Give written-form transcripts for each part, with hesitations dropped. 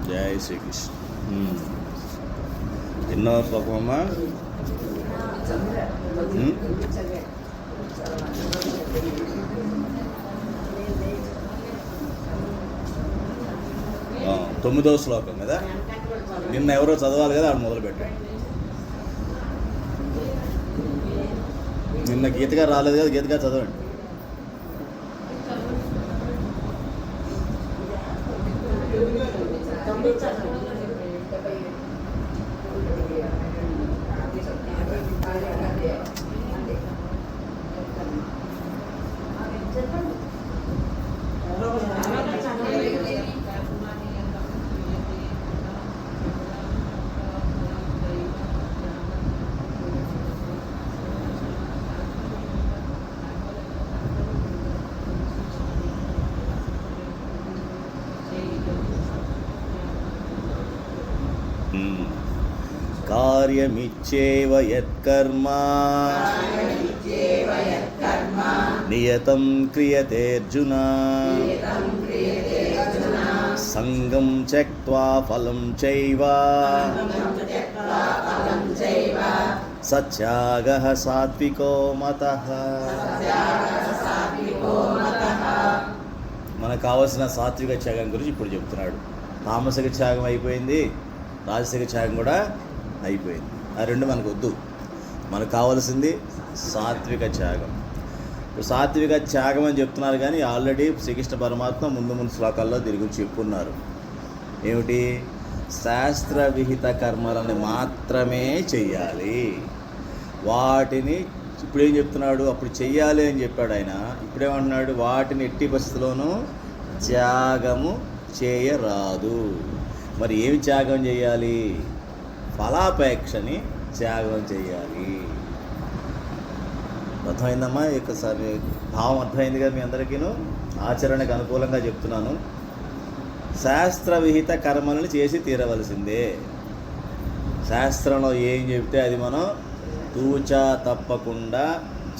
జై శ్రీకృష్ణ. ఎన్నో శ్లోకమమ్మా? తొమ్మిదవ శ్లోకం కదా. నిన్న ఎవరో చదవాలి కదా, ఆడు మొదలు పెట్టాడు. నిన్న గీతగా రాలేదు కదా, గీతగా చదవండి. కార్యమిచ్చేవ యత్కర్మ నియతం క్రియతే అర్జున సంగం త్యక్త్వా ఫలం చైవ సత్యాగః సాత్వికో మతః. మనకు కావలసిన సాత్విక త్యాగం గురించి ఇప్పుడు చెప్తున్నాడు. తామసిక త్యాగం అయిపోయింది, రాజసిక త్యాగం కూడా అయిపోయింది. ఆ రెండు మనకు వద్దు. మనకు కావాల్సింది సాత్విక త్యాగం. సాత్విక త్యాగం అని చెప్తున్నారు, కానీ ఆల్రెడీ శ్రీకృష్ణ పరమాత్మ ముందు శ్లోకాల్లో దీని గురించి చెప్పున్నారు. ఏమిటి? శాస్త్ర విహిత కర్మలను మాత్రమే చెయ్యాలి. వాటిని ఇప్పుడేం చెప్తున్నాడు? అప్పుడు చెయ్యాలి అని చెప్పాడు ఆయన. ఇప్పుడేమంటున్నాడు? వాటిని ఎట్టి పరిస్థితుల్లోనూ త్యాగము చేయరాదు. మరి ఏమి త్యాగం చేయాలి? ఫలాపేక్షని త్యాగం చేయాలి. అర్థమైందమ్మా? ఒకసారి భావం అర్థమైంది కదా మీ అందరికీను? ఆచరణకు అనుకూలంగా చెప్తున్నాను. శాస్త్ర విహిత కర్మలను చేసి తీరవలసిందే. శాస్త్రంలో ఏం చెప్తే అది మనం తూచా తప్పకుండా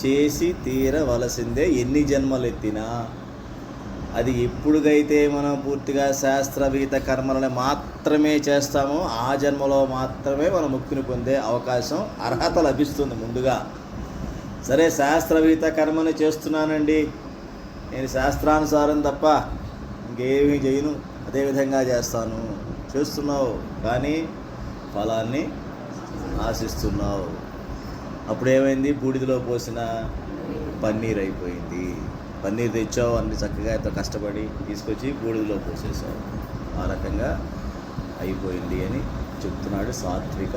చేసి తీరవలసిందే. ఎన్ని జన్మలు ఎత్తినా అది ఎప్పుడుగైతే మనం పూర్తిగా శాస్త్రవిహిత కర్మలను మాత్రమే చేస్తామో ఆ జన్మలో మాత్రమే మనం ముక్తిని పొందే అవకాశం, అర్హత లభిస్తుంది ముందుగా. సరే, శాస్త్రవిహిత కర్మని చేస్తున్నానండి, నేను శాస్త్రానుసారం తప్ప ఇంకేమీ చేయను, అదేవిధంగా చేస్తాను. చేస్తున్నావు కానీ ఫలాన్ని ఆశిస్తున్నావు. అప్పుడేమైంది? బూడిదలో పోసిన పన్నీర్ అయిపోయింది. పన్నీర్ తెచ్చావు, అన్ని చక్కగా ఎంతో కష్టపడి తీసుకొచ్చి బూడిదలో పోసేసావు. ఆ రకంగా అయిపోయింది అని చెప్తున్నాడు సాత్విక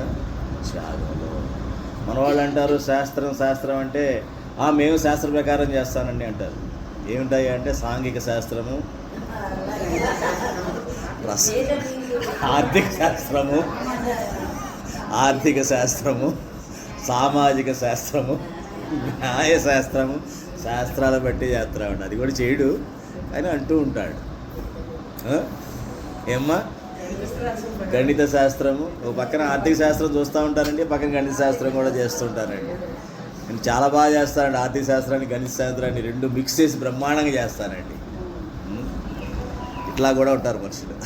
త్యాగంలో. మన వాళ్ళు అంటారు శాస్త్రం అంటే మేము శాస్త్ర ప్రకారం చేస్తానండి అంటారు. ఏమిటాయి అంటే సాంఘిక శాస్త్రము, ఆర్థిక శాస్త్రము, సామాజిక శాస్త్రము, న్యాయ శాస్త్రము, శాస్త్రాలు బట్టి చేస్తా ఉంటాడు. అది కూడా చేయడు కానీ అంటూ ఉంటాడు. ఏమ్మా? గణిత శాస్త్రము ఒక పక్కన ఆర్థిక శాస్త్రం చూస్తూ ఉంటారండి, పక్కన గణిత శాస్త్రం కూడా చేస్తుంటారండి. నేను చాలా బాగా చేస్తానండి ఆర్థిక శాస్త్రాన్ని, గణిత శాస్త్రాన్ని రెండు మిక్స్ చేసి బ్రహ్మాండంగా చేస్తానండి. ఇట్లా కూడా ఉంటారు మనుషులు.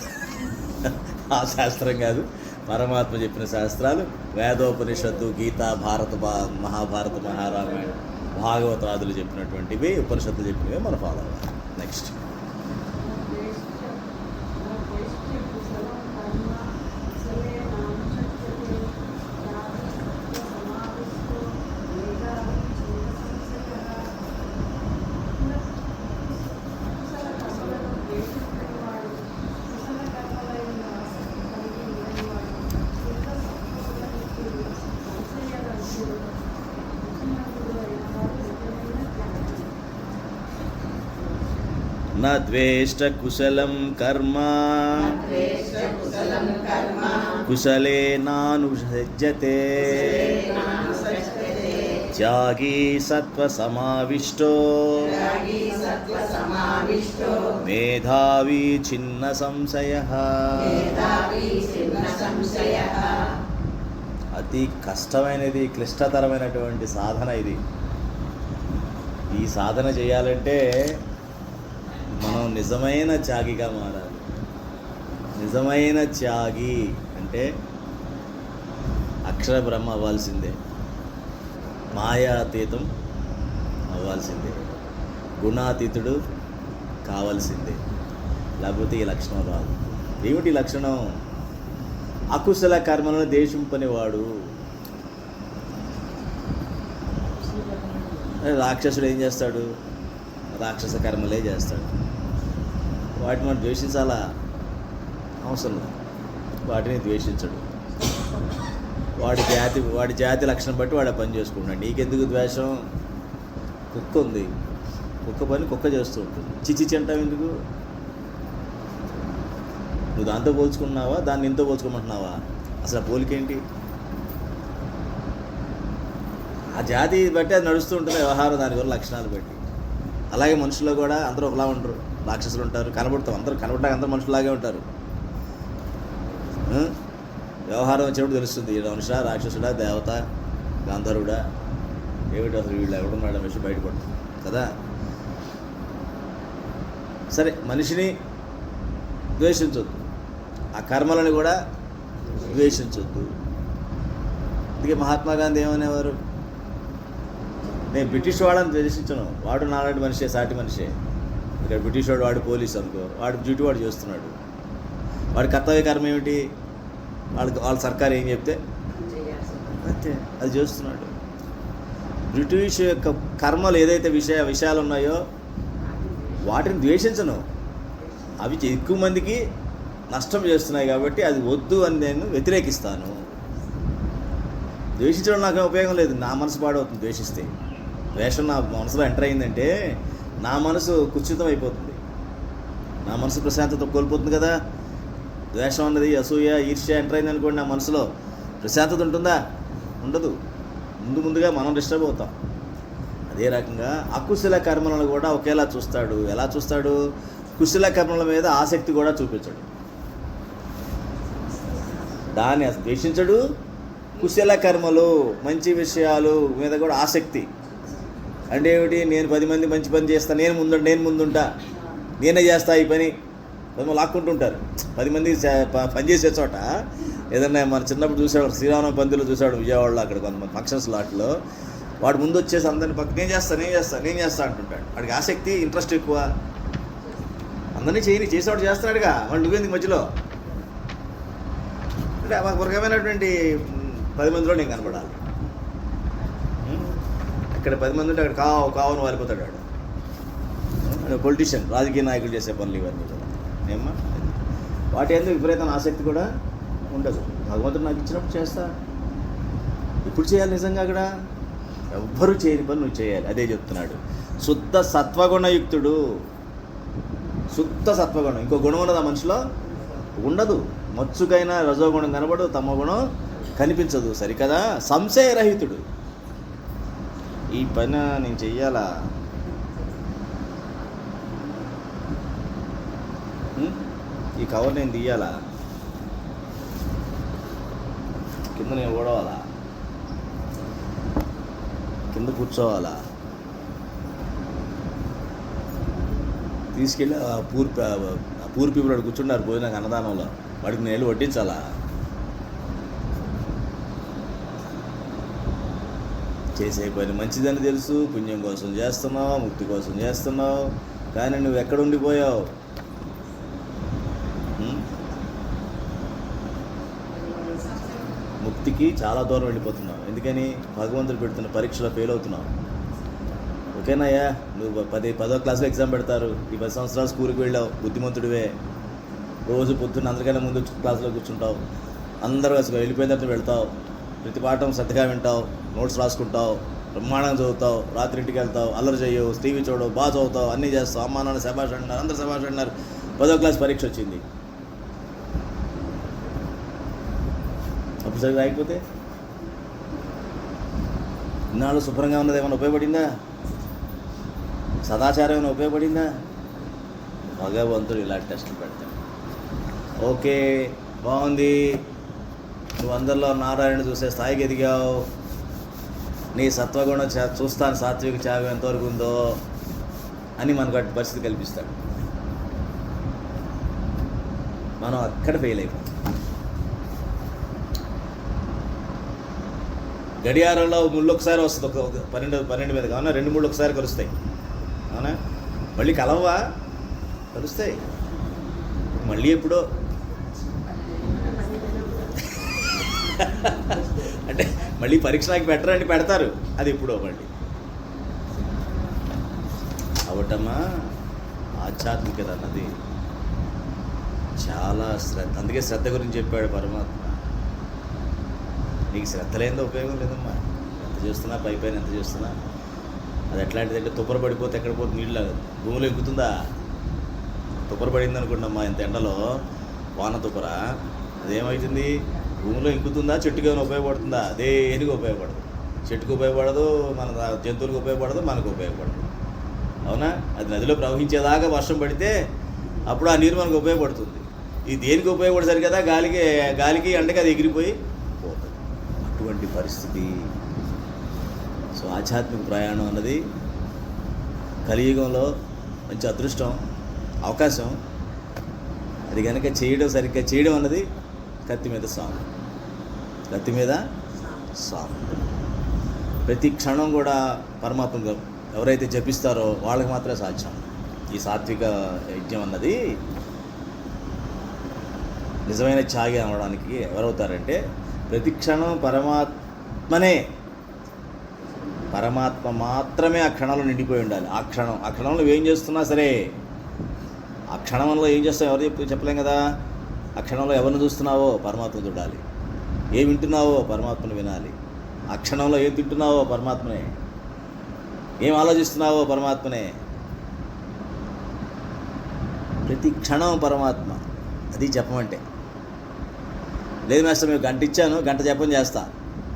ఆ శాస్త్రం కాదు, పరమాత్మ చెప్పిన శాస్త్రాలు వేదోపనిషత్తు, గీత, మహాభారత, మహారామాయణ, భాగవతాదులు చెప్పినటువంటివి, ఉపనిషత్తులు చెప్పినవి మనం ఫాలో అవ్వాలి. నెక్స్ట్ न द्वेष्ट कुशलं कर्म कुशले नानुषज्यते त्यागी सत्त्वसमाविष्टो मेधावी छिन्न संशयः. అతి కష్టమైనది, క్లిష్టతరమైనటువంటి సాధన ఇది. ఈ సాధన చేయాలంటే మనం నిజమైన త్యాగిగా మారాలి. నిజమైన త్యాగి అంటే అక్షర బ్రహ్మ అవ్వాల్సిందే, మాయాతీతం అవ్వాల్సిందే, గుణాతీతుడు కావాల్సిందే. లేకపోతే ఈ లక్షణం రాదు. ఏమిటి లక్షణం? అకుశల కర్మలను దేశింపనివాడు. రాక్షసుడు ఏం చేస్తాడు? రాక్షస కర్మలే చేస్తాడు. వాటిని మనం ద్వేషించాలా? అవసరం లేదు. వాటిని ద్వేషించడు. వాడి జాతి లక్షణం బట్టి వాడు పని చేసుకుంటాడు. నీకెందుకు ద్వేషం? కుక్క ఉంది, కుక్క పని కుక్క చేస్తూ ఉంటుంది. చిచ్చి అంటావు ఎందుకు? నువ్వు దాంతో పోల్చుకున్నావా, దాన్ని ఇంతో పోల్చుకోమంటున్నావా? అసలు ఆ పోలికేంటి? ఆ జాతి బట్టి అది నడుస్తూ ఉంటుంది వ్యవహారం, దానివల్ల లక్షణాలు బట్టి. అలాగే మనుషుల్లో కూడా అందరూ ఒకలా ఉంటారు. రాక్షసులు ఉంటారు, కనబడతాం, కనబడటానికి అందరూ మనుషులాగే ఉంటారు. వ్యవహారం వచ్చేప్పుడు తెలుస్తుంది ఈ మనుషుడా, రాక్షసుడా, దేవత, గాంధర్వుడా, ఏమిటి అసలు వీళ్ళు ఎవడున్నాడు విషయం బయటపడుతుంది కదా. సరే, మనిషిని ద్వేషించొద్దు, ఆ కర్మలను కూడా ద్వేషించొద్దు. అందుకే మహాత్మా గాంధీ ఏమనేవారు? నేను బ్రిటిష్ వాడని ద్వేషించను, వాడు నాలాంటి మనిషే, సాటి మనిషే. ఇక్కడ బ్రిటిష్ వాడు పోలీసు అనుకో, వాడు డ్యూటీ వాడు చేస్తున్నాడు. వాడి కర్తవ్య కర్మ ఏమిటి? వాళ్ళ సర్కారు ఏం చెప్తే అంతే అది చేస్తున్నాడు. బ్రిటిష్ యొక్క కర్మలు ఏదైతే విషయాలు ఉన్నాయో వాటిని ద్వేషించను. అవి ఎక్కువ మందికి నష్టం చేస్తున్నాయి కాబట్టి అది వద్దు అని నేను వ్యతిరేకిస్తాను. ద్వేషించడం నాకు ఉపయోగం లేదు, నా మనసు పాడవుతుంది ద్వేషిస్తే. ద్వేషం నా మనసులో ఎంటర్ అయిందంటే నా మనసు కుచితం అయిపోతుంది, నా మనసు ప్రశాంతత కోల్పోతుంది కదా. ద్వేషం అన్నది, అసూయ, ఈర్ష్య ఎంటర్ అయింది అనుకోండి, నా మనసులో ప్రశాంతత ఉంటుందా? ఉండదు. ముందుగా మనం డిస్టర్బ్ అవుతాం. అదే రకంగా అకుశల కర్మలను కూడా ఒకేలా చూస్తాడు. ఎలా చూస్తాడు? కుశల కర్మల మీద ఆసక్తి కూడా చూపించడు, దాన్ని ద్వేషించడు. కుశల కర్మలు, మంచి విషయాలు మీద కూడా ఆసక్తి. అంటే ఏమిటి? నేను 10 మంది మంచి పని చేస్తాను, నేను ముందుంటా, నేనే చేస్తా ఈ పని. 10 మంది లాక్కుంటుంటారు. 10 మంది పని చేసే చోట ఏదన్నా మన చిన్నప్పుడు చూసాడు, శ్రీరామ పందిలో చూసాడు విజయవాడలో, అక్కడ కొంతమంది ఫంక్షన్స్ లాట్లో వాడు ముందు వచ్చేసి అందరిని పక్క నేను చేస్తా అంటుంటాడు. వాడికి ఆసక్తి, ఇంట్రెస్ట్ ఎక్కువ. అందరినీ చేసేవాడు చేస్తున్నాడుగా, వాడు నువ్వేందుకు మధ్యలో? అంటే మాకు ఒక రకమైనటువంటి 10 మందిలో నేను కనపడాలి. ఇక్కడ 10 మంది ఉంటే అక్కడ కావును వాలిపోతాడు వాడు. పొలిటీషియన్, రాజకీయ నాయకులు చేసే పనులు ఇవన్నీ ఏమ్మా. వాటి ఎందుకు విపరీతమైన ఆసక్తి కూడా ఉండదు. భగవంతుడు నాకు ఇచ్చినప్పుడు చేస్తా. ఇప్పుడు చేయాలి నిజంగా? అక్కడ ఎవ్వరూ చేయని పని నువ్వు చేయాలి. అదే చెప్తున్నాడు. శుద్ధ సత్వగుణయుక్తుడు. శుద్ధ సత్వగుణం, ఇంకో గుణం ఉన్నది ఆ మనిషిలో? ఉండదు. మత్సుకైనా రజోగుణం కనబడదు, తమ గుణం కనిపించదు. సరికదా? సంశయరహితుడు. ఈ పని నేను చెయ్యాలా? ఈ కవర్ నేను తీయాలా? కింద నేను ఓడవాలా? కింద కూర్చోవాలా? తీసుకెళ్ళి పూర్ పీపుల్ వాడు కూర్చున్నారు భోజనం అన్నదానంలో, వాడికి నేను వడ్డించాలా? చేసే పని మంచిదని తెలుసు, పుణ్యం కోసం చేస్తున్నావు, ముక్తి కోసం చేస్తున్నావు, కానీ నువ్వు ఎక్కడ ఉండిపోయావు? ముక్తికి చాలా దూరం వెళ్ళిపోతున్నావు. ఎందుకని? భగవంతుడు పెడుతున్న పరీక్షలో ఫెయిల్ అవుతున్నావు. ఓకేనాయ్యా, నువ్వు 10వ క్లాస్లో ఎగ్జామ్ పెడతారు, ఈ 10 సంవత్సరాలు స్కూల్కి వెళ్ళావు, బుద్ధిమంతుడివే. రోజు పొద్దున్న అందరికన్నా ముందు క్లాస్లో కూర్చుంటావు, అందరూ అసలు వెళ్ళిపోయిన తర్వాత వెళ్తావు, ప్రతి పాఠం శ్రద్ధగా వింటావు, నోట్స్ రాసుకుంటావు, బ్రహ్మాండంగా చదువుతావు, రాత్రి ఇంటికి వెళ్తావు, అల్లరి చేయవు, టీవీ చూడవు, బాగా చదువుతావు, అన్నీ చేస్తావు, అమ్మా నాన్న శభాష్ అంటున్నారు, అందరు శభాష్ అంటున్నారు. 10వ క్లాస్ పరీక్ష వచ్చింది, అప్పుడు సరిగ్గా రాకపోతే ఇన్నాళ్ళు శుభ్రంగా ఉన్నది ఏమైనా ఉపయోగపడిందా? సదాచారం ఏమైనా ఉపయోగపడిందా? భగవంతుడు ఇలాంటి టెస్టులు పెడతాడు. ఓకే, బాగుంది, నువ్వు అందరిలో నారాయణ చూసే స్థాయికి ఎదిగావు, నీ సత్వగుణం చూస్తాను, సాత్విక త్యాగం ఎంతవరకు ఉందో అని మనకు అటు పరిస్థితి కల్పిస్తాడు. మనం అక్కడ ఫెయిల్ అయిపోతాం. గడియారంలో ముళ్ళు ఒకసారి వస్తుంది, ఒక 12 మీద కావున 2 ముళ్ళు ఒకసారి కలుస్తాయి, అవునా? మళ్ళీ కలవా? కలుస్తాయి. మళ్ళీ ఎప్పుడో అంటే మళ్ళీ పరీక్ష నాకు పెట్టరండి, పెడతారు, అది ఎప్పుడో మళ్ళీ. అవటమ్మా ఆధ్యాత్మికత అన్నది చాలా శ్రద్ధ. అందుకే శ్రద్ధ గురించి చెప్పాడు పరమాత్మ. నీకు శ్రద్ధ లేనిదో ఉపయోగం లేదమ్మా. ఎంత చేస్తున్నా పైపైన ఎంత చేస్తున్నా అది ఎట్లాంటిదంటే తుప్పర పడిపోతే ఎక్కడ పోతే నీళ్ళు భూమిలో ఎక్కుతుందా? తుప్పర పడింది అనుకుంటామ్మా ఇంత ఎండలో, వాన తుప్పర, అదేమవుతుంది? భూమిలో ఇంకుతుందా? చెట్టుకి ఏమైనా ఉపయోగపడుతుందా? దేనికి ఉపయోగపడదు. చెట్టుకు ఉపయోగపడదు, మన జంతువులకు ఉపయోగపడదు, మనకు ఉపయోగపడదు, అవునా? అది నదిలో ప్రవహించేదాకా వర్షం పడితే అప్పుడు ఆ నీరు మనకు ఉపయోగపడుతుంది. ఇది దేనికి ఉపయోగపడతారు కదా? గాలికి ఎండకి అది ఎగిరిపోయి పోతుంది. అటువంటి పరిస్థితి. సో ఆధ్యాత్మిక ప్రయాణం అన్నది కలియుగంలో మంచి అదృష్టం, అవకాశం. అది కనుక సరిగ్గా చేయడం అన్నది కత్తి మీద సాము. కత్తి మీద సాము. ప్రతి క్షణం కూడా పరమాత్మ ఎవరైతే జపిస్తారో వాళ్ళకి మాత్రమే సాధ్యం. ఈ సాత్విక యజ్ఞం అన్నది నిజమైన త్యాగి అనడానికి ఎవరవుతారంటే ప్రతి క్షణం పరమాత్మ మాత్రమే ఆ క్షణంలో నిండిపోయి ఉండాలి. ఆ క్షణంలో ఏం చేస్తున్నా సరే, ఆ క్షణంలో ఏం చేస్తావు ఎవరు చెప్పలేం కదా. ఆ క్షణంలో ఎవరిని చూస్తున్నావో పరమాత్మ చూడాలి, ఏం వింటున్నావో పరమాత్మను వినాలి. ఆ క్షణంలో ఏం తింటున్నావో పరమాత్మనే, ఏం ఆలోచిస్తున్నావో పరమాత్మనే. ప్రతి క్షణం పరమాత్మ. అది చెప్పమంటే. లేదు మాస్టర్ మేము గంట ఇచ్చాను, గంట జపం చేస్తా.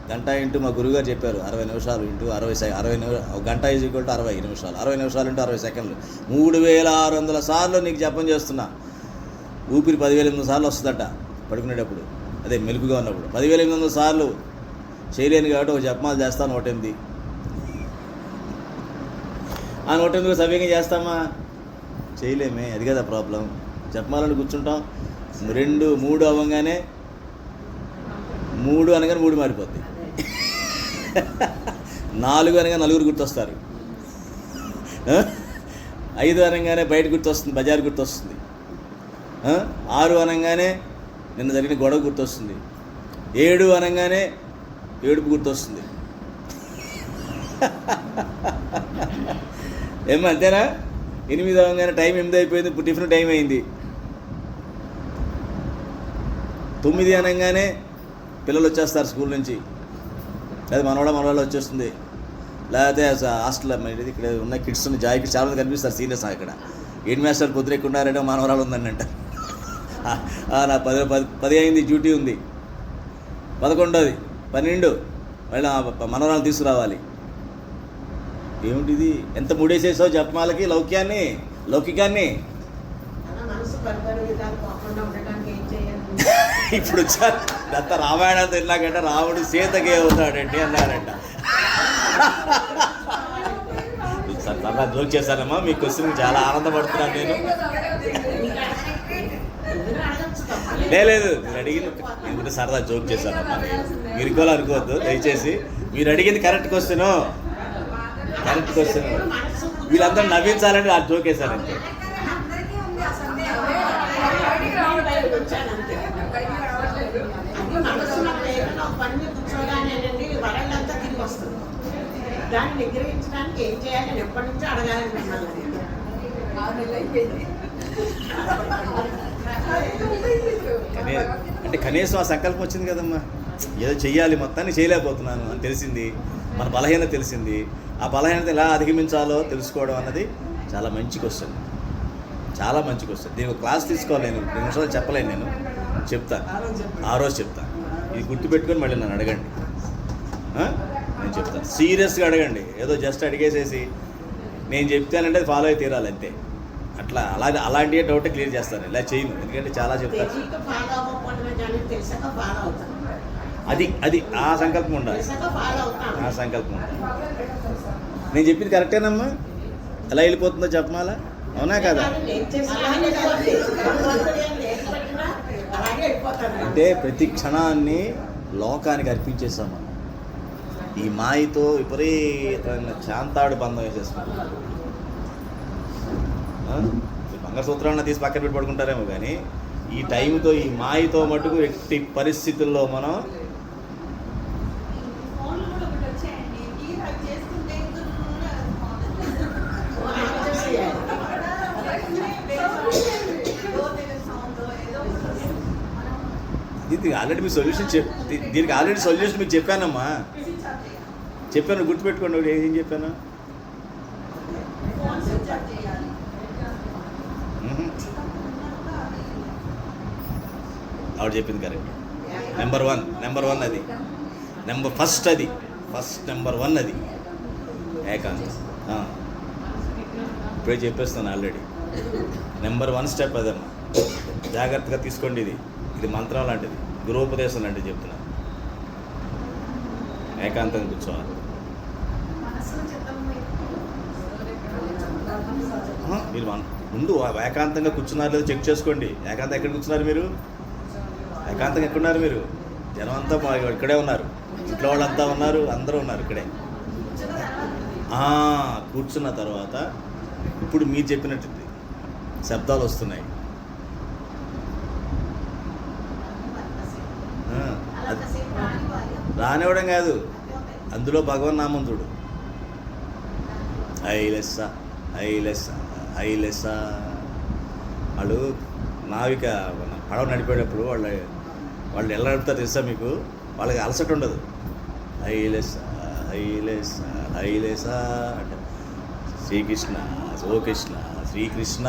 గంట ఇంటూ మా గురువుగారు చెప్పారు 60 నిమిషాలు ఇంటూ 60 నిమిషాలు, గంట ఈజ్ ఈక్వల్ టు 60 నిమిషాలు, 60 నిమిషాలు ఇంటూ 60 సెకండ్లు, 3600 సార్లు నీకు జపం చేస్తున్నా. ఊపిరి 10,800 సార్లు వస్తుందట పడుకునేటప్పుడు, అదే మెలుపుగా ఉన్నప్పుడు. 10,800 సార్లు చేయలేను కాబట్టి ఒక జపమాలు చేస్తాను 108. ఆ 108 సవ్యంగా చేస్తామా? చేయలేమే. అది కదా ప్రాబ్లం. జపమాలని కూర్చుంటాం, 2, 3 అవ్వగానే 3 అనగానే 3 మారిపోద్ది, 4 అనగా 4 గుర్తొస్తారు, 5 అనగానే బయట గుర్తొస్తుంది, బజార్ గుర్తొస్తుంది, 6 అనగానే నిన్న జరిగిన గొడవ గుర్తొస్తుంది, 7 అనగానే ఏడుపు గుర్తొస్తుంది. ఏమో అంతేనా? 8 అవగానే టైం 8 అయిపోయింది, ఇప్పుడు టిఫిన్ టైం అయింది. 9 అనగానే పిల్లలు వచ్చేస్తారు స్కూల్ నుంచి, లేదా మనవాళ్ళు వచ్చేస్తుంది, లేకపోతే హాస్టల్ ఇక్కడ ఉన్న కిడ్స్ జాయ్ కిడ్స్ చాలా మంది కనిపిస్తారు సీనియర్స్. ఇక్కడ ఏం మాస్టర్ పొద్దున ఎక్కున్నారంటే మనవరాలు ఉందని అంట. నా 10 అయింది, డ్యూటీ ఉంది, 11, 12 మళ్ళీ మనవరాలను తీసుకురావాలి. ఏమిటిది? ఎంత ముడేసేసావు జపమాలకి, లౌకికాన్ని. ఇప్పుడు వచ్చారు గత రామాయణంతో ఎలాగంటే రాముడు సీతకే అవుతాడండి అన్నారంట. సరదా జోక్ చేశానమ్మా, మీ క్వశ్చన్ చాలా ఆనందపడుతున్నాను నేను. లేదు మీరు అడిగింది నేను సరదా జోక్ చేశానమ్మా, మీరు కూడా అనుకోవద్దు దయచేసి. మీరు అడిగింది కరెక్ట్ క్వశ్చన్. వీళ్ళందరూ నవ్వించాలంటే ఆ జోక్ వేశారంటే. దాన్ని నిగ్రహించడానికి ఏం చేయాలని ఎప్పటి నుంచో అడగాలనుకున్నాను. అంటే కనీసం ఆ సంకల్పం వచ్చింది కదమ్మా, ఏదో చెయ్యాలి, మొత్తాన్ని చేయలేకపోతున్నాను అని తెలిసింది, మన బలహీనత తెలిసింది. ఆ బలహీనత ఎలా అధిగమించాలో తెలుసుకోవడం అన్నది చాలా మంచి క్వశ్చన్, చాలా మంచి క్వశ్చన్. దీనికి ఒక క్లాస్ తీసుకోవాలి. నేను 2 నిమిషాలు చెప్పలేను, నేను చెప్తాను, ఆ రోజు చెప్తాను. ఇది గుర్తుపెట్టుకొని మళ్ళీ నన్ను అడగండి, నేను చెప్తాను. సీరియస్గా అడగండి, ఏదో జస్ట్ అడిగేసేసి నేను చెప్తానంటే అది ఫాలో అయి తీరాలి అంతే. అలాంటి డౌట్ క్లియర్ చేస్తాను, ఇలా చేయను, ఎందుకంటే చాలా చెప్తాను. అది ఆ సంకల్పం ఉండాలి, ఆ సంకల్పం ఉండాలి. నేను చెప్పింది కరెక్టేనమ్మా? ఎలా వెళ్ళిపోతుందో చెప్పమాలా, అవునా కదా? అలాగే అయిపోతాను. అంటే ప్రతి క్షణాన్ని లోకానికి అర్పించేసాం మనం. ఈ మాయతో విపరీతమైన శాంతాడు బంధం వేసేసుకుంటాం. మంగళసూత్రాన్ని తీసి పక్కన పెట్టి పడుకుంటారేమో కానీ ఈ టైంతో ఈ మాయతో మటుకు ఎట్టి పరిస్థితుల్లో మనం దీనికి ఆల్రెడీ మీ సొల్యూషన్ దీనికి ఆల్రెడీ సొల్యూషన్ మీకు చెప్పానమ్మా. చెప్పాను, గుర్తుపెట్టుకోండి. ఏం చెప్పాను? ఆవిడ చెప్పింది కరెక్ట్. నెంబర్ వన్ అది ఫస్ట్ నెంబర్ 1 అది ఏకాంతం. ఇప్పుడే చెప్పేస్తాను ఆల్రెడీ. Number 1 step అదమ్మా. జాగ్రత్తగా తీసుకోండి. ఇది మంత్రం లాంటిది, గురోపదేశం లాంటిది చెప్తున్నా. ఏకాంతంగా కూర్చోవాలి. మీరు ముందు ఏకాంతంగా కూర్చున్నారు లేదో చెక్ చేసుకోండి. ఏకాంతం ఎక్కడ కూర్చున్నారు మీరు? ఏకాంతంగా ఎక్కడున్నారు మీరు? జనం అంతా ఇక్కడే ఉన్నారు, ఇంట్లో వాళ్ళంతా ఉన్నారు, అందరూ ఉన్నారు ఇక్కడే. కూర్చున్న తర్వాత ఇప్పుడు మీరు చెప్పినట్టు శబ్దాలు వస్తున్నాయి. రానివ్వడం కాదు, అందులో భగవన్ నామం చూడు. ఐలెస్స వాళ్ళు నావిక పడవ నడిపేటప్పుడు వాళ్ళు ఎలా నడుపుతారు తెలుసా మీకు? వాళ్ళకి అలసట ఉండదు. ఐలెస్స అంటే శ్రీకృష్ణ, ఓ కృష్ణ, శ్రీకృష్ణ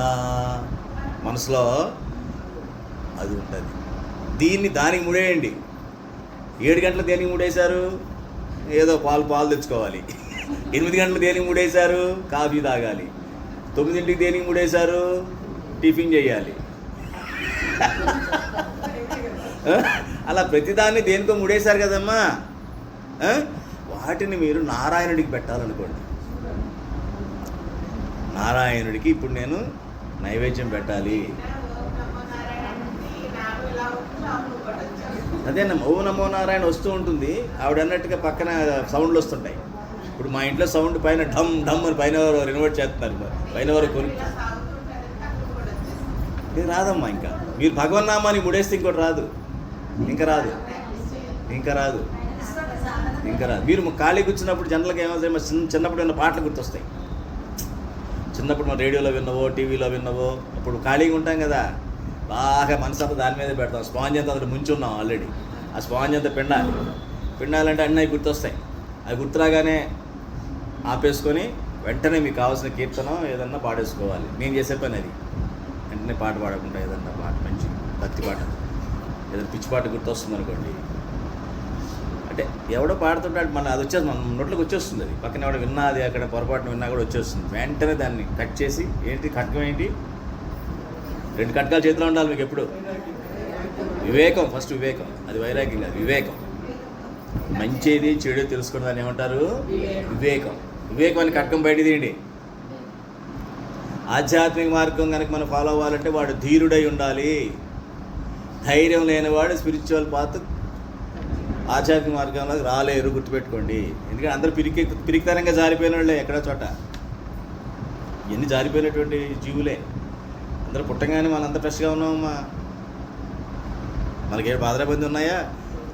మనసులో అది ఉంటుంది. దానికి ముడేయండి. 7 గంటలు దేనికి మూడేశారు? ఏదో పాలు తెచ్చుకోవాలి. 8 గంటలు దేనికి మూడేశారు? కాఫీ తాగాలి. 9ంటికి దేనికి మూడేశారు? టిఫిన్ చేయాలి. అలా ప్రతిదాన్ని దేనికో మూడేశారు కదమ్మా. వాటిని మీరు నారాయణుడికి పెట్టాలనుకోండి. నారాయణుడికి ఇప్పుడు నేను నైవేద్యం పెట్టాలి. అదేనమ్మా, ఓ నమో నారాయణ వస్తూ ఉంటుంది. ఆవిడ అన్నట్టుగా పక్కన సౌండ్లు వస్తుంటాయి. ఇప్పుడు మా ఇంట్లో సౌండ్ పైన ఢమ్ ఢమ్ అని పైన ఎవరు రినోవేట్ చేస్తున్నారు. పైన ఎవరు కొని ఇది రాదమ్మా. ఇంకా మీరు భగవన్నామానికి ముడేస్తే ఇంకోటి రాదు. ఇంకా రాదు. మీరు ఖాళీ కూర్చున్నప్పుడు జనరల్గా ఏమవుతాయి, చిన్నప్పుడు ఉన్న పాటలు గుర్తొస్తాయి. చిన్నప్పుడు మనం రేడియోలో విన్నవో, టీవీలో విన్నవో, అప్పుడు ఖాళీగా ఉంటాం కదా, బాగా మనసు అంతా దాని మీదే పెడతాం. స్పాంజ్ అంతా అక్కడ ముంచున్నాం ఆల్రెడీ. ఆ స్పాంజ్ అంతా పిండాలంటే అన్నీ అవి గుర్తొస్తాయి. అవి గుర్తురాగానే ఆపేసుకొని వెంటనే మీకు కావాల్సిన కీర్తనం ఏదన్నా పాడేసుకోవాలి. నేను చేసే పని అది. వెంటనే పాట పాడకుండా ఏదన్నా పాట, మంచి భక్తి పాట, ఏదైనా పిచ్చి పాట గుర్తొస్తుంది అనుకోండి, అంటే ఎవడో పాడుతుంటాడు, మన అది వచ్చేసి మన నోట్లోకి వచ్చేస్తుంది. అది పక్కన ఎవడో విన్నా, అది అక్కడ పొరపాటున విన్నా కూడా వచ్చేస్తుంది. వెంటనే దాన్ని కట్ చేసి, కట్కం ఏంటి, 2 కట్కాలు చేతిలో ఉండాలి మీకు ఎప్పుడు. వివేకం, ఫస్ట్ వివేకం. అది వైరాగ్యం కాదు, వివేకం. మంచిది చెడు తెలుసుకోవడం దాన్ని ఏమంటారు? వివేకం అని కట్కం బయట తీయండి. ఆధ్యాత్మిక మార్గం కనుక మనం ఫాలో అవ్వాలంటే వాడు ధీరుడై ఉండాలి. ధైర్యం లేనివాడు స్పిరిచువల్ పాత్ ఆధ్యాత్మిక మార్గంలో రాలేరు, గుర్తుపెట్టుకోండి. ఎందుకంటే అందరూ పిరికితనంగా జారిపోయిన వాళ్ళే. ఎక్కడో చోట ఎన్ని జారిపోయినటువంటి జీవులే. అందరూ పుట్టంగానే మనంత ఫ్రెష్గా ఉన్నామమ్మా. మనకి ఏ బాధరాబంది ఉన్నాయా?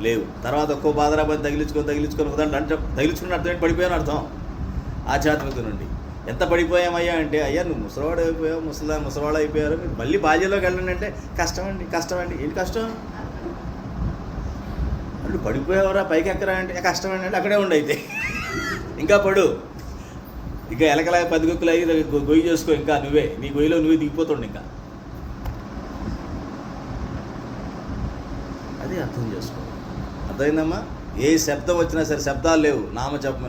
లేవు. తర్వాత ఒక్కో బాధరాబంది తగిలించుకొని ఒకదాంట్లో అంటే తగిలించుకున్న అర్థం ఏంటి? పడిపోయాను అర్థం. ఆధ్యాత్మికత నుండి ఎంత పడిపోయామయ్యా అంటే, అయ్యా నువ్వు ముసలివాడు అయిపోయావు, ముసలివాళ్ళు అయిపోయారు, మళ్ళీ బాధ్యలోకి వెళ్ళండి అంటే కష్టమండి. ఏంటి కష్టం? అంటే పడిపోయావరా, పైకి ఎక్కరా అంటే కష్టమండి అంటే అక్కడే ఉండి అయితే ఇంకా పడు. ఇంకా ఎలకలాగా 10 గుక్కులు అయ్యి గొయ్యి చేసుకో. ఇంకా నీ గొయ్యిలో నువ్వే దిగిపోతుండు. ఇంకా అది అర్థం చేసుకో. అర్థమైందమ్మా? ఏ శబ్దం వచ్చినా సరే, శబ్దాలు లేవు,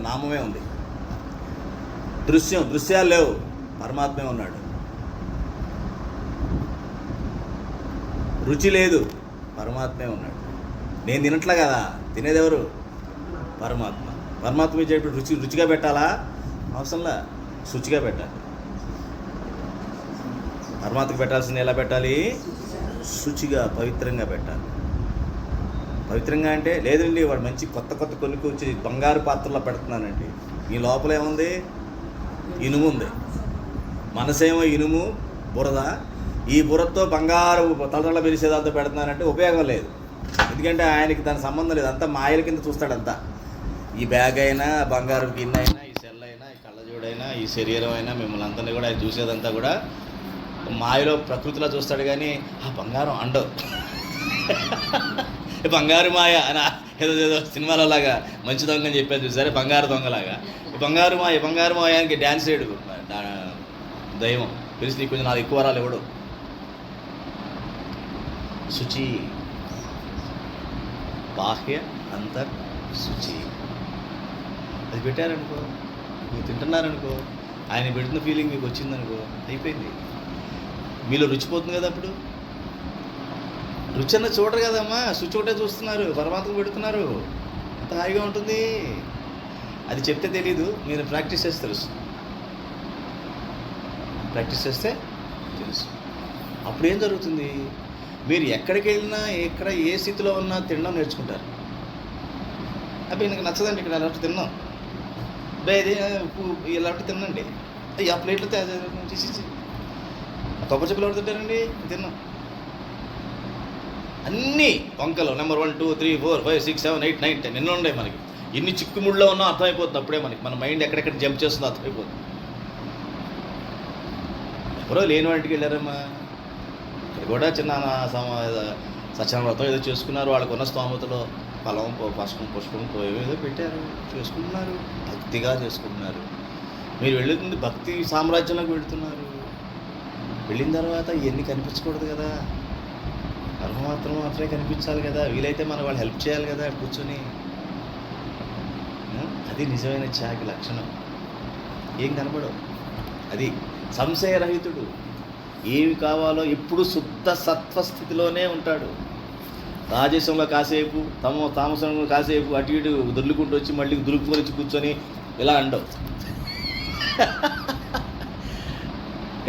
నామమే ఉంది. దృశ్యాలు లేవు, పరమాత్మే ఉన్నాడు. రుచి లేదు, పరమాత్మే ఉన్నాడు. నేను తినట్లే కదా, తినేదెవరు? పరమాత్మ ఇచ్చేటప్పుడు రుచిగా పెట్టాలా? అవసరంలా, శుచిగా పెట్టాలి. పరమాత్మకి పెట్టాల్సింది ఎలా పెట్టాలి? శుచిగా పవిత్రంగా పెట్టాలి. పవిత్రంగా అంటే లేదండి వాడు మంచి కొత్త కొత్త కొనుక్కొచ్చి బంగారు పాత్రలో పెడుతున్నానండి. ఈ లోపల ఏముంది? ఇనుము ఉంది. మనసేమో ఇనుము బురద. ఈ బురదతో బంగారు తలతల మెరిసేదాంతో పెడుతున్నానంటే ఉపయోగం లేదు. ఎందుకంటే ఆయనకి దాని సంబంధం లేదు. అంతా మాయల కింద చూస్తాడంతా. ఈ బ్యాగ్ అయినా, బంగారు గిన్నె అయినా, ఈ సెల్ అయినా, ఈ కళ్ళజోడైనా, ఈ శరీరం అయినా, మిమ్మల్ని అందరినీ కూడా ఆయన చూసేదంతా కూడా మాయలో ప్రకృతిలో చూస్తాడు. కానీ ఆ బంగారం అండవు. బంగారు మాయ అని ఏదో సినిమాలో లాగా మంచి దొంగ అని చెప్పాను చూసారే, బంగారు దొంగలాగా. బంగారు మాయానికి డ్యాన్స్ వేయడు దైవం. తెలిసి నీకు కొంచెం 4 ఎక్కువ వరాలు ఇవ్వడు. శుచి, బాహ్య అంతర్ శుచి. అది పెట్టారనుకో, మీరు తింటున్నారనుకో, ఆయన పెడుతున్న ఫీలింగ్ మీకు వచ్చిందనుకో, అయిపోయింది. మీలో రుచిపోతుంది కదా. అప్పుడు రుచి అన్న చూడరు కదమ్మా, శుచి ఒకటే చూస్తున్నారు, పరమాత్మ పెడుతున్నారు. అంత హాయిగా ఉంటుంది. అది చెప్తే తెలీదు, మీరు ప్రాక్టీస్ చేస్తే తెలుసు. ప్రాక్టీస్ చేస్తే తెలుసు. అప్పుడు ఏం జరుగుతుంది? మీరు ఎక్కడికి వెళ్ళినా, ఎక్కడ ఏ స్థితిలో ఉన్నా తినడం నేర్చుకుంటారు. అబ్బాయి నాకు నచ్చదండి ఇక్కడ అలాంటి తిన్నాం, అబ్బాయి ఇది ఇలాంటి తినండి, ఆ ప్లేట్లో చేసి కొబ్బరి చెప్పులు ఎవరు తింటారండి? తిన్నాం. అన్నీ వంకలు నెంబర్ 1 2 3 4 5 6 7 8 9 10 ఎన్నో ఉన్నాయి మనకి. ఎన్ని చిక్కుముళ్ళలో ఉన్నా అర్థమైపోతుంది. అప్పుడే మన మైండ్ ఎక్కడెక్కడ జంప్ చేస్తుందో అర్థమైపోతుంది. ఎవరో లేని వాటికి వెళ్ళారమ్మా, ఇక్కడ కూడా చిన్న సత్యనారాయణ వ్రతం ఏదో చేసుకున్నారు. వాళ్ళకున్న స్తోమతలో ఫలం, పుష్పం ఏదో పెట్టారు, చేసుకుంటున్నారు, భక్తిగా చేసుకుంటున్నారు. మీరు వెళుతుంది భక్తి సామ్రాజ్యంలోకి వెళుతున్నారు. వెళ్ళిన తర్వాత ఇవన్నీ కనిపించకూడదు కదా, మాత్రమే కనిపించాలి కదా. వీలైతే మనం వాళ్ళు హెల్ప్ చేయాలి కదా కూర్చొని. అది నిజమైన త్యాగి లక్షణం. ఏం కనపడవు. అది సంశయరహితుడు. ఏమి కావాలో ఎప్పుడు శుద్ధ సత్వస్థితిలోనే ఉంటాడు. రాజేశంలో కాసేపు, తామసంలో కాసేపు అటు ఇటు దొర్లుకుంటూ వచ్చి మళ్ళీ దులుపుకొని వచ్చి కూర్చొని ఇలా అండవు.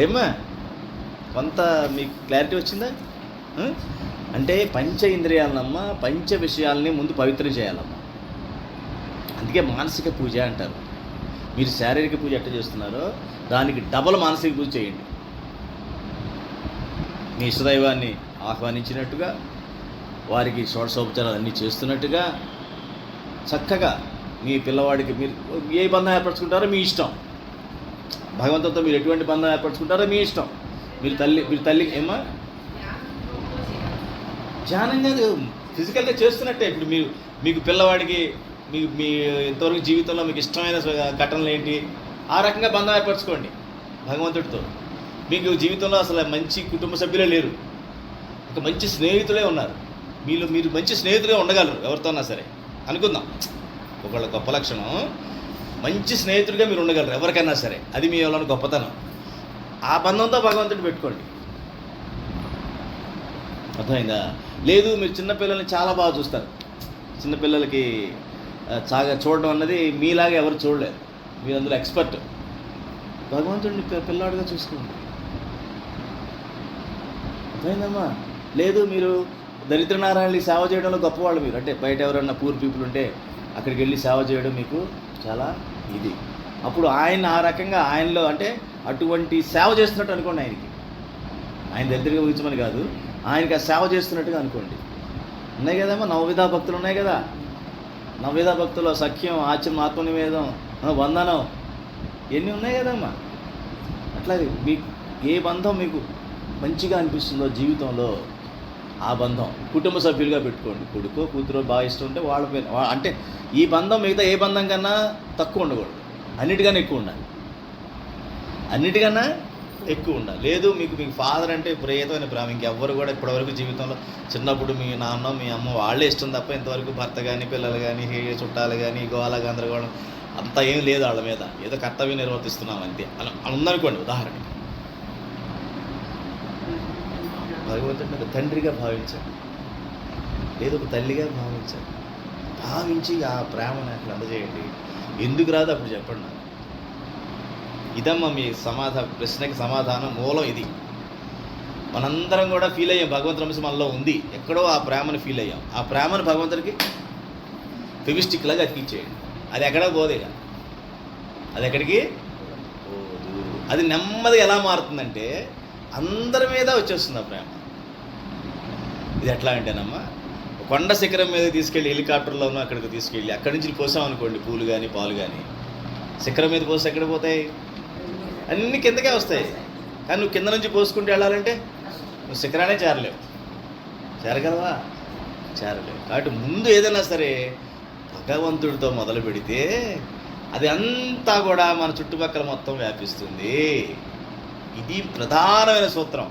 ఏమ్మా, కొంత మీకు క్లారిటీ వచ్చిందా? అంటే పంచ ఇంద్రియాలనమ్మా, పంచ విషయాలని ముందు పవిత్రం చేయాలమ్మా. అందుకే మానసిక పూజ అంటారు. మీరు శారీరక పూజ ఎట్లా చేస్తున్నారో దానికి డబల్ మానసిక పూజ చేయండి. మీ ఇష్టదైవాన్ని ఆహ్వానించినట్టుగా, వారికి షోడశోపచారాలు అన్నీ చేస్తున్నట్టుగా చక్కగా మీ పిల్లవాడికి మీరు ఏ బంధం ఏర్పరచుకుంటారో మీ ఇష్టం. భగవంతుడితో మీరు ఎటువంటి బంధం ఏర్పరచుకుంటారో మీ ఇష్టం. మీరు తల్లి ఏమా ధ్యానం కాదు, ఫిజికల్గా చేస్తున్నట్టే. ఇప్పుడు మీకు పిల్లవాడికి మీ ఇంతవరకు జీవితంలో మీకు ఇష్టమైన ఘటనలు ఏంటి, ఆ రకంగా బంధం ఏర్పరచుకోండి భగవంతుడితో. మీకు జీవితంలో అసలు మంచి కుటుంబ సభ్యులే లేరు, ఒక మంచి స్నేహితులే ఉన్నారు. మీరు మంచి స్నేహితులుగా ఉండగలరు ఎవరితోన్నా సరే అనుకుందాం. ఒకళ్ళ గొప్ప లక్షణం, మంచి స్నేహితుడిగా మీరు ఉండగలరు ఎవరికైనా సరే. అది మీ వాళ్ళ గొప్పతనం. ఆ బంధంతో భగవంతుడిని పెట్టుకోండి. అర్థమైందా? లేదు, మీరు చిన్నపిల్లల్ని చాలా బాగా చూస్తారు. చిన్నపిల్లలకి చూడడం అన్నది మీలాగా ఎవరు చూడలేదు, మీరు అందులో ఎక్స్పర్ట్. భగవంతుడిని పిల్లాడుగా చూసుకోండి. అర్థమైందమ్మా? లేదు, మీరు దరిద్రనారాయణకి సేవ చేయడంలో గొప్పవాళ్ళు మీరు. అంటే బయట ఎవరన్నా పూర్ పీపుల్ ఉంటే అక్కడికి వెళ్ళి సేవ చేయడం మీకు చాలా ఇది. అప్పుడు ఆయన ఆ రకంగా ఆయనలో అంటే అటువంటి సేవ చేస్తున్నట్టు అనుకోండి. ఆయన దరిద్రంగా ఊహించమని కాదు, ఆయనకి ఆ సేవ చేస్తున్నట్టుగా అనుకోండి. ఉన్నాయి కదమ్మా నవవిధా భక్తులు ఉన్నాయి కదా. నవవిధా భక్తులు సఖ్యం, ఆచరణ, ఆత్మనివేదం, వందనం, ఇవన్నీ ఉన్నాయి కదమ్మా. అట్లాగే మీకు ఏ బంధం మీకు మంచిగా అనిపిస్తుందో జీవితంలో ఆ బంధం కుటుంబ సభ్యులుగా పెట్టుకోండి. కొడుకో కూతురో బాగా ఇష్టం ఉంటే వాళ్ళ పేరు అంటే ఈ బంధం మిగతా ఏ బంధం కన్నా తక్కువ ఉండకూడదు, అన్నిటికన్నా ఎక్కువ ఉండాలి. అన్నిటికన్నా ఎక్కువ ఉండాలి. లేదు మీకు ఫాదర్ అంటే ప్రేతమైన ప్రేమ. ఇంకెవ్వరు కూడా ఇప్పటివరకు జీవితంలో చిన్నప్పుడు మీ నాన్న మీ అమ్మ వాళ్ళే ఇష్టం తప్ప ఇంతవరకు భర్త కానీ పిల్లలు కానీ చుట్టాలు కానీ గోళ గందరగోళం అంతా ఏం లేదు వాళ్ళ మీద. ఏదో కర్తవ్యం నిర్వర్తిస్తున్నాం అంతే అని ఉందనుకోండి. ఉదాహరణకి భగవంతుడిని ఒక తండ్రిగా భావించండి, లేదు ఒక తల్లిగా భావించండి. భావించి ఆ ప్రేమను అట్లా అందజేయండి. ఎందుకు రాదు అప్పుడు చెప్పండి నాకు. ఇదమ్మా మీ ప్రశ్నకి సమాధానం మూలం ఇది. మనందరం కూడా ఫీల్ అయ్యాం భగవంతుని అంశం మనలో ఉంది, ఎక్కడో ఆ ప్రేమను ఫీల్ అయ్యాం. ఆ ప్రేమను భగవంతుడికి ఫెవిస్టిక్ లాగా అతికిచ్చేయండి, అది ఎక్కడో పోదు ఇక, అది ఎక్కడికి పోదు. అది నెమ్మదిగా ఎలా మారుతుందంటే అందరి మీద వచ్చేస్తుంది ఆ ప్రేమ. ఇది ఎట్లా అంటేనమ్మా, కొండ శిఖరం మీద తీసుకెళ్ళి హెలికాప్టర్లోనూ అక్కడికి తీసుకెళ్ళి అక్కడి నుంచి పోసామనుకోండి, పూలు కానీ పాలు కానీ, శిఖరం మీద పోస్తే ఎక్కడ పోతాయి? అన్నీ కిందకే వస్తాయి. కానీ నువ్వు కింద నుంచి పోసుకుంటూ వెళ్ళాలంటే నువ్వు శిఖరానే చేరలేవు. చేరగలవా? చేరలేవు. కాబట్టి ముందు ఏదైనా సరే భగవంతుడితో మొదలు పెడితే అది అంతా కూడా మన చుట్టుపక్కల మొత్తం వ్యాపిస్తుంది. ఇది ప్రధానమైన సూత్రం.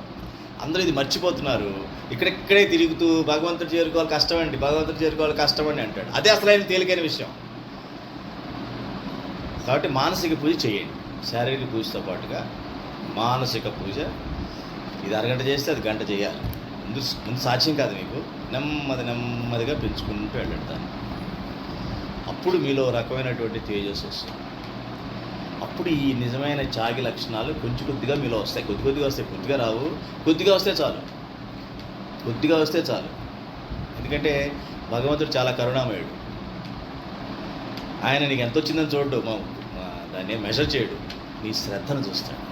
అందరూ ఇది మర్చిపోతున్నారు. ఇక్కడెక్కడే తిరుగుతూ భగవంతుడు చేరుకోవాలి కష్టమండి, భగవంతుడు చేరుకోవాలి కష్టమండి అంటాడు. అదే అసలైన తేలికైన విషయం. కాబట్టి మానసిక పూజ చేయండి, శారీరక పూజతో పాటుగా మానసిక పూజ. ఇది అరగంట చేస్తే అది గంట చేయాలి. ముందు సాధ్యం కాదు మీకు. నెమ్మదిగా పెంచుకుంటూ వెళ్ళండి. అప్పుడు మీలో రకమైనటువంటి తేజస్సు వస్తుంది. అప్పుడు ఈ నిజమైన త్యాగి లక్షణాలు కొంచెం కొద్దిగా మీలో వస్తాయి. కొద్దిగా వస్తాయి, కొద్దిగా రావు. కొద్దిగా వస్తే చాలు. ఎందుకంటే భగవంతుడు చాలా కరుణామయుడు. ఆయన నీకు ఎంత వచ్చిందని చూడడు, దాన్ని మెజర్ చేయడు, నీ శ్రద్ధను చూస్తాడు.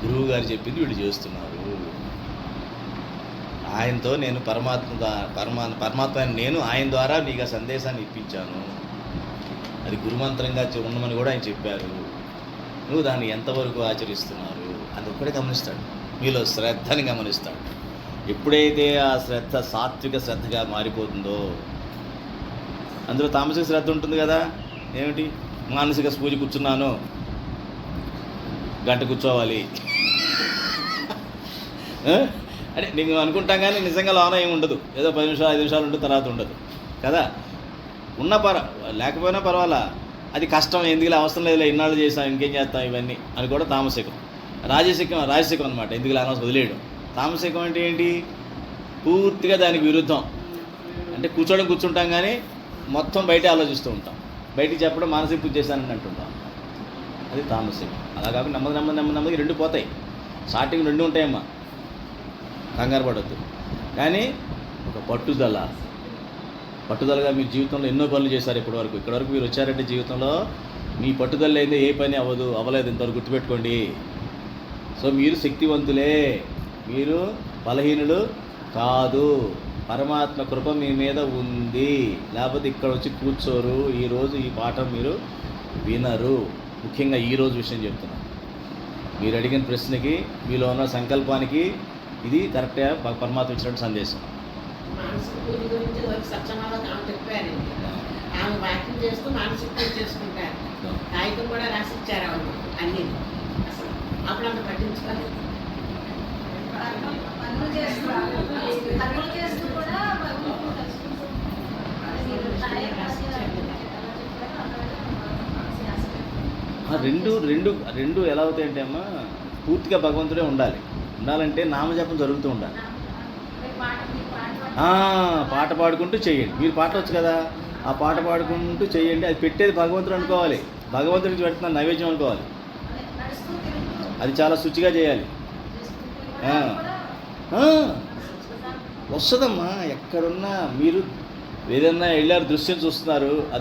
గురువు గారు చెప్పింది వీళ్ళు చేస్తున్నారు. ఆయనతో నేను పరమాత్మ నేను ఆయన ద్వారా నీకు ఆ సందేశాన్ని ఇప్పించాను, అది గురుమంత్రంగా ఉండమని కూడా ఆయన చెప్పారు. నువ్వు దాన్ని ఎంతవరకు ఆచరిస్తున్నారు అది ఒక్కడే గమనిస్తాడు. మీలో శ్రద్ధని గమనిస్తాడు. ఎప్పుడైతే ఆ శ్రద్ధ సాత్విక శ్రద్ధగా మారిపోతుందో, అందులో తామసిక శ్రద్ధ ఉంటుంది కదా. ఏమిటి? మానసిక పూజ కూర్చున్నాను, గంట కూర్చోవాలి అంటే నీకు అనుకుంటాం, కానీ నిజంగా లోన ఏమి ఉండదు. ఏదో 10 నిమిషాలు 5 నిమిషాలు ఉంటుంది, తర్వాత ఉండదు కదా. లేకపోయినా పర్వాలా, అది కష్టం, ఎందుకులే అవసరం లేదు, ఇన్నాళ్ళు చేస్తాం, ఇంకేం చేస్తాం ఇవన్నీ అని కూడా తామసికం. రాజసికం అనమాట. ఎందుకులే అనవసరం వదిలేయడం. తామసికం అంటే ఏంటి? పూర్తిగా దానికి విరుద్ధం. అంటే కూర్చుంటాం కానీ మొత్తం బయట ఆలోచిస్తూ ఉంటాం. బయటికి చెప్పడం మానసిక పూజ చేశానని అంటుంటాం. అది తామసికం. అలా కాకుండా నెమ్మదిగా 2 పోతాయి. స్టార్టింగ్ 2 ఉంటాయమ్మా, కంగారు పడద్దు. కానీ ఒక పట్టుదలగా మీ జీవితంలో ఎన్నో పనులు చేశారు ఇప్పటివరకు. ఇక్కడివరకు మీరు వచ్చారంటే జీవితంలో మీ పట్టుదల అయితే ఏ పని అవ్వలేదు. ఇంతవరకు గుర్తుపెట్టుకోండి. సో మీరు శక్తివంతులే, మీరు బలహీనులు కాదు. పరమాత్మ కృప మీ మీద ఉంది. లేకపోతే ఇక్కడ వచ్చి కూర్చోరు, ఈరోజు ఈ పాఠం మీరు వినరు. ముఖ్యంగా ఈరోజు విషయం చెప్తున్నాను. మీరు అడిగిన ప్రశ్నకి, మీలో ఉన్న సంకల్పానికి ఇది కరెక్ట్గా పరమాత్మ ఇచ్చినటువంటి సందేశం. మానసిక పూజ గురించి సత్సంగంలో ఆమె చెప్పారండి. ఆమె వాక్యం చేస్తూ మానసిక పూజ చేసుకుంటారు. కాగితం కూడా రాసి ఇచ్చారు ఆమె అన్నీ. అసలు అప్పుడు అంత పట్టించుకోలేదు. రెండు ఎలా అవుతాయంటే అమ్మా, పూర్తిగా భగవంతుడే ఉండాలంటే నామజపం జరుగుతూ ఉండాలి. పాట పాడుకుంటూ చేయండి. మీరు పాట వచ్చు కదా, ఆ పాట పాడుకుంటూ చేయండి. అది పెట్టేది భగవంతుడు అనుకోవాలి, భగవంతుడికి పెడుతున్న నైవేద్యం అనుకోవాలి. అది చాలా శుచిగా చేయాలి. వస్తుందమ్మా. ఎక్కడున్నా మీరు ఏదన్నా వెళ్ళారు, దృశ్యం చూస్తున్నారు, ఆ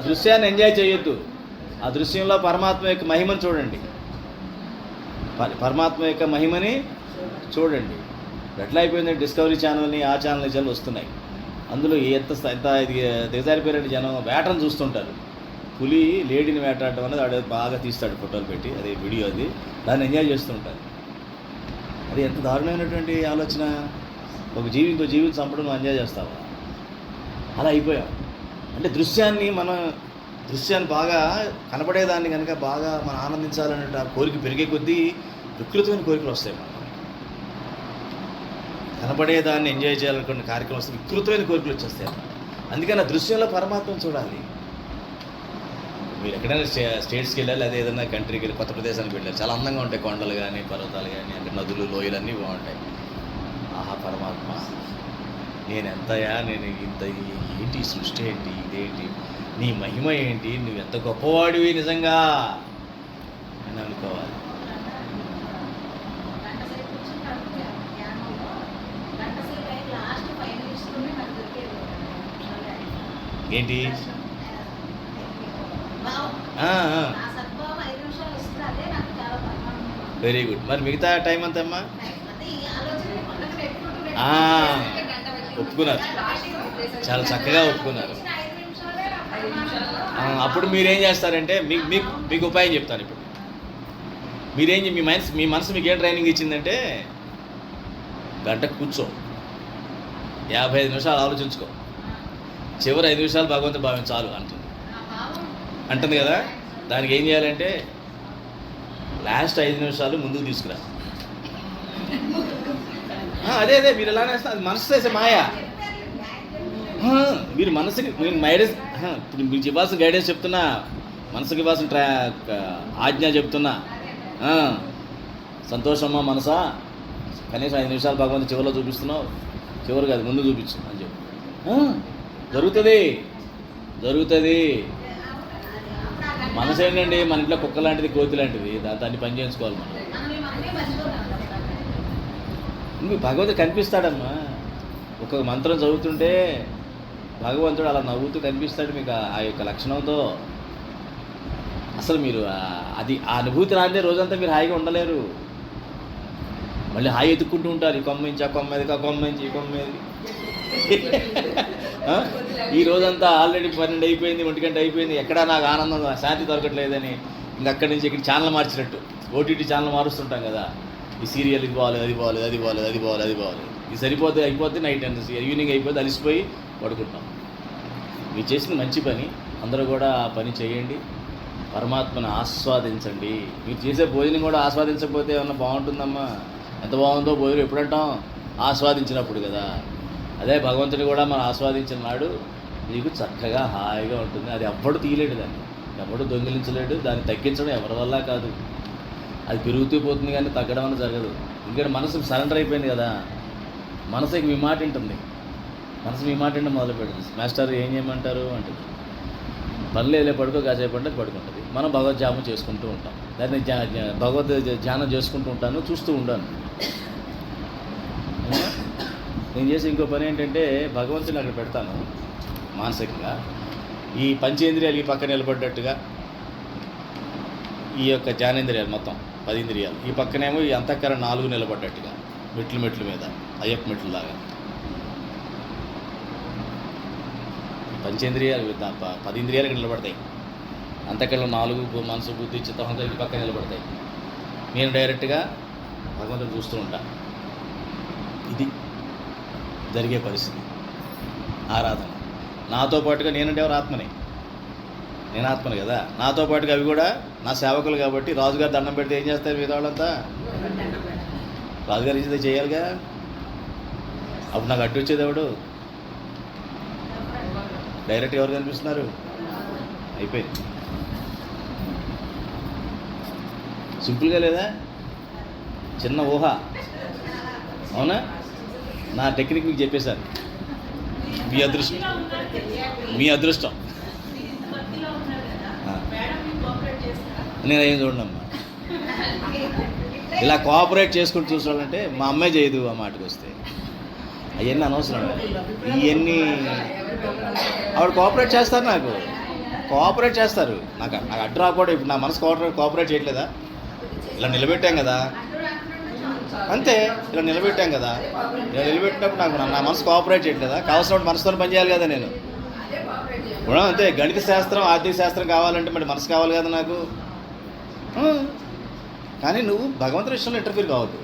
దృశ్యాన్ని ఎంజాయ్ చేయొద్దు. ఆ దృశ్యంలో పరమాత్మ యొక్క మహిమను చూడండి. పరమాత్మ యొక్క మహిమని చూడండి. ఎట్లా అయిపోయిందంటే డిస్కవరీ ఛానల్ని ఆ ఛానల్ వస్తున్నాయి. అందులో ఎంత ఇది దిగజారిపోయినట్టు జనం వేటను చూస్తుంటారు. పులి లేడీని వేటాడటం అనేది వాడు బాగా తీస్తాడు, ఫోటోలు పెట్టి, అదే వీడియో, అది దాన్ని ఎంజాయ్ చేస్తుంటారు. అది ఎంత దారుణమైనటువంటి ఆలోచన. ఒక జీవితో చంపడం నువ్వు ఎంజాయ్ చేస్తావా? అలా అయిపోయాం. అంటే దృశ్యాన్ని బాగా కనపడేదాన్ని కనుక బాగా మనం ఆనందించాలనే ఆ కోరిక పెరిగే కొద్దీ వికృతమైన కోరికలు వస్తాయి. మనం కనపడేదాన్ని ఎంజాయ్ చేయాలనుకున్న కార్యక్రమం వస్తే వికృతమైన కోరికలు వచ్చేస్తాయి. అందుకని ఆ దృశ్యంలో పరమాత్మను చూడాలి. మీరు ఎక్కడైనా స్టేట్స్కి వెళ్ళాలి, అదే ఏదైనా కంట్రీకి వెళ్ళి, కొత్త ప్రదేశానికి వెళ్ళాలి, చాలా అందంగా ఉంటాయి. కొండలు కానీ పర్వతాలు కానీ, అక్కడ నదులు లోయలు అన్నీ బాగుంటాయి. ఆహా పరమాత్మ, నేను ఇంత ఏంటి సృష్టి ఏంటి, ఇదేంటి, నీ మహిమ ఏంటి, నువ్వు ఎంత గొప్పవాడివి నిజంగా అని అనుకోవాలి. ఏంటి? Very good. మరి మిగతా టైం అంతా అమ్మా ఒప్పుకున్నారు, చాలా చక్కగా ఒప్పుకున్నారు. అప్పుడు మీరేం చేస్తారంటే మీకు ఉపాయం చెప్తాను. ఇప్పుడు మీరేం మీ మనసు మీకు ఏం ట్రైనింగ్ ఇచ్చిందంటే గంట కూర్చో, 55 నిమిషాలు ఆలోచించుకో, చివరి 5 నిమిషాలు భగవంతుడు భావం చాలు అంటుంది కదా. దానికి ఏం చేయాలంటే లాస్ట్ 5 నిమిషాలు ముందుకు తీసుకురా. అదే మీరు ఎలా వేస్తారు, అది మనసు చేసే మాయా. మీరు మనసుకి మీరు ఇవ్వాల్సిన గైడెన్స్ చెప్తున్నా, మనసుకి ఇవ్వాల్సిన ఆజ్ఞ చెప్తున్నా. సంతోషమ్మా మనసా, కనీసం 5 నిమిషాలు భగవంతుడు చివరిలో చూపిస్తున్నావు, చివరి కాదు ముందు చూపించు అని చెప్పి జరుగుతుంది. మనసు ఏంటండి, మన ఇంట్లో కుక్క లాంటిది, కోతి లాంటిది, దాన్ని పని చేయించుకోవాలి మనం. భగవంతుడు కనిపిస్తాడమ్మా. ఒక మంత్రం చదువుతుంటే భగవంతుడు అలా నవ్వుతూ కనిపిస్తాడు మీకు ఆ యొక్క లక్షణంతో. అసలు మీరు అది ఆ అనుభూతి రాందే రోజంతా మీరు హాయిగా ఉండలేరు. మళ్ళీ హాయి ఎత్తుక్కుంటూ ఉంటారు, ఈ కొమ్మ నుంచి ఆ కొమ్మ మీదకి, ఆ కొమ్మ నుంచి ఈ కొమ్మ మీదకి. ఈ రోజంతా ఆల్రెడీ 12 అయిపోయింది, 1 గంట అయిపోయింది, ఎక్కడా నాకు ఆనందం శాంతి దొరకట్లేదని ఇంక అక్కడి నుంచి ఇక్కడ ఛానల్ మార్చినట్టు ఓటీటీ ఛానల్ మారుస్తుంటాం కదా. ఈ సీరియల్ ఇది బాగాలేదు, అది బాగాలేదు, అది బాగాలేదు, అది బాగాలేదు, అది బాగాలేదు, ఇది సరిపోతే అయిపోతే నైట్ ఈవినింగ్ అయిపోతే అలిసిపోయి పడుకుంటాం. మీరు చేసిన మంచి పని, అందరూ కూడా ఆ పని చేయండి, పరమాత్మను ఆస్వాదించండి. మీరు చేసే భోజనం కూడా ఆస్వాదించకపోతే ఏమన్నా బాగుంటుందమ్మా? ఎంత బాగుందో భోజనం ఎప్పుడంటాం? ఆస్వాదించినప్పుడు కదా. అదే భగవంతుని కూడా మనం ఆస్వాదించిన నాడు నీకు చక్కగా హాయిగా ఉంటుంది. అది ఎవ్వడు తీయలేడు, దాన్ని ఎవడు దొంగిలించలేడు, దాన్ని తగ్గించడం ఎవరి వల్ల కాదు. అది పెరుగుతూ పోతుంది కానీ తగ్గడం అని జరగదు. ఇక్కడ మనసు సరెండర్ అయిపోయింది కదా, మనసుకి మీ మాట వింటుంది. మనసు మీ మాట వింటే మొదలు పెడుతుంది. మాస్టర్ ఏం చేయమంటారు అంటుంది, పనులేలే పడుకో, కాసేపు అంటే పడుకుంటుంది. మనం భగవద్ధ్యానం చేసుకుంటూ ఉంటాం, దాన్ని భగవద్ ధ్యానం చేసుకుంటూ ఉంటాను, చూస్తూ ఉంటాను. నేను చేసే ఇంకో పని ఏంటంటే భగవంతుని అక్కడ పెడతాను మానసికంగా. ఈ పంచేంద్రియాలు ఈ పక్క నిలబడ్డట్టుగా, ఈ యొక్క జ్ఞానేంద్రియాలు మొత్తం 10 ఇంద్రియాలు ఈ పక్కనేమో ఈ అంతఃకరణ 4 నిలబడ్డట్టుగా, మెట్ల మీద అయ్యప్ప మెట్లు లాగా. పంచేంద్రియాలు 10 ఇంద్రియాలు నిలబడతాయి, అంతఃకరణ 4, మనసు బుద్ధి చిత్తహంతో ఈ పక్క నిలబడతాయి. నేను డైరెక్ట్గా భగవంతుడు చూస్తూ ఉంటా. ఇది జరిగే పరిస్థితి ఆరాధన. నాతో పాటుగా నేనంటే ఎవరు? ఆత్మని. నేను ఆత్మని కదా, నాతో పాటుగా అవి కూడా నా సేవకులు కాబట్టి రాజుగారు దండం పెడితే ఏం చేస్తారు మిగతా వాళ్ళంతా? రాజుగారు ఇచ్చేది చేయాలిగా. అప్పుడు నాకు అడ్డు వచ్చేది ఎవడు? డైరెక్ట్ ఎవరు కనిపిస్తున్నారు? అయిపోయింది. సింపుల్గా లేదా? చిన్న ఊహ, అవునా? నా టెక్నిక్ మీకు చెప్పేశారు. మీ అదృష్టం. నేను ఏం చూడనమ్మా, ఇలా కోఆపరేట్ చేసుకుంటూ చూసుకోవాలంటే మా అమ్మాయి చేయదు ఆ మాటకు వస్తే. అవన్నీ అనవసరం. ఇవన్నీ ఆవిడ కోఆపరేట్ చేస్తారు, నాకు కోఆపరేట్ చేస్తారు. నాకు అడ్డు రాకపోవడం. ఇప్పుడు నా మనసు కోఆపరేట్ చేయట్లేదా? ఇలా నిలబెట్టాం కదా, అంతే. ఇలా నిలబెట్టాం కదా, ఇలా నిలబెట్టినప్పుడు నాకు నా మనసు కోఆపరేట్ చేయట్లేదా? కావాల్సినప్పుడు మనసుతో పని చేయాలి కదా నేను కూడా. అంతే. గణిత శాస్త్రం, ఆర్థిక శాస్త్రం కావాలంటే మరి మనసు కావాలి కదా నాకు. కానీ నువ్వు భగవంతుడి విషయంలో ఇంటర్ఫీర్ కావద్దు.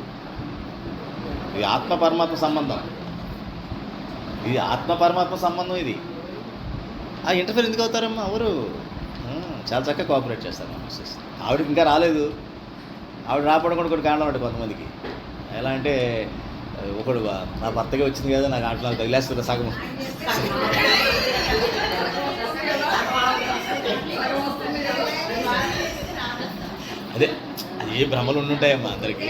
ఇది ఆత్మ పరమాత్మ సంబంధం, ఇది ఆత్మ పరమాత్మ సంబంధం. ఇది ఆ ఇంటర్ఫీర్ ఎందుకు అవుతారమ్మా? ఎవరు? చాలా చక్కగా కోఆపరేట్ చేస్తారు మా మిస్సెస్. ఆవిడకి ఇంకా రాలేదు. ఆవిడ రాపడం కూడా కొన్ని కారణం అంటే కొంతమందికి. ఎలా అంటే ఒకడు నా భర్తగా వచ్చింది కదా, నాకు అట్లా తగిలేస్తుంది సగం. అదే అది ఏ భ్రమలు ఉండుంటాయమ్మా అందరికీ.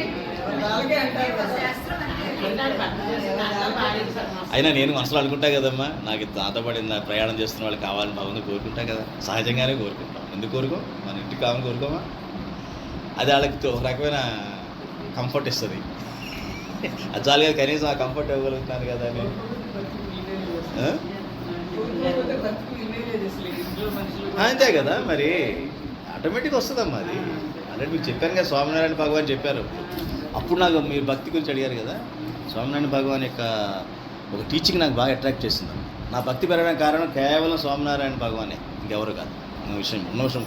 అయినా నేను మనసులో అనుకుంటా కదమ్మా, నాకు నాతో పడింది ప్రయాణం చేస్తున్న వాళ్ళు కావాలని భగవంతుని కోరుకుంటా కదా, సహజంగానే కోరుకుంటాం. ఎందుకు కోరుకో? మన ఇంటికి కావాలని కోరుకోమా? అది వాళ్ళకి ఒక రకమైన కంఫర్ట్ ఇస్తుంది. అది చాలు కదా, కనీసం ఆ కంఫర్ట్ ఇవ్వగలుగుతాను కదా అని. అంతే కదా మరి, ఆటోమేటిక్గా వస్తుందమ్మా అది. ఆల్రెడీ మీకు చెప్పాను కదా, స్వామినారాయణ భగవాన్ చెప్పారు. అప్పుడు నాకు మీరు భక్తి గురించి అడిగారు కదా, స్వామినారాయణ భగవాన్ యొక్క ఒక టీచింగ్ నాకు బాగా అట్రాక్ట్ చేసింది. నా భక్తి పెరగడానికి కారణం కేవలం స్వామినారాయణ భగవానే, ఇంకెవరు కాదు. ఉన్న విషయం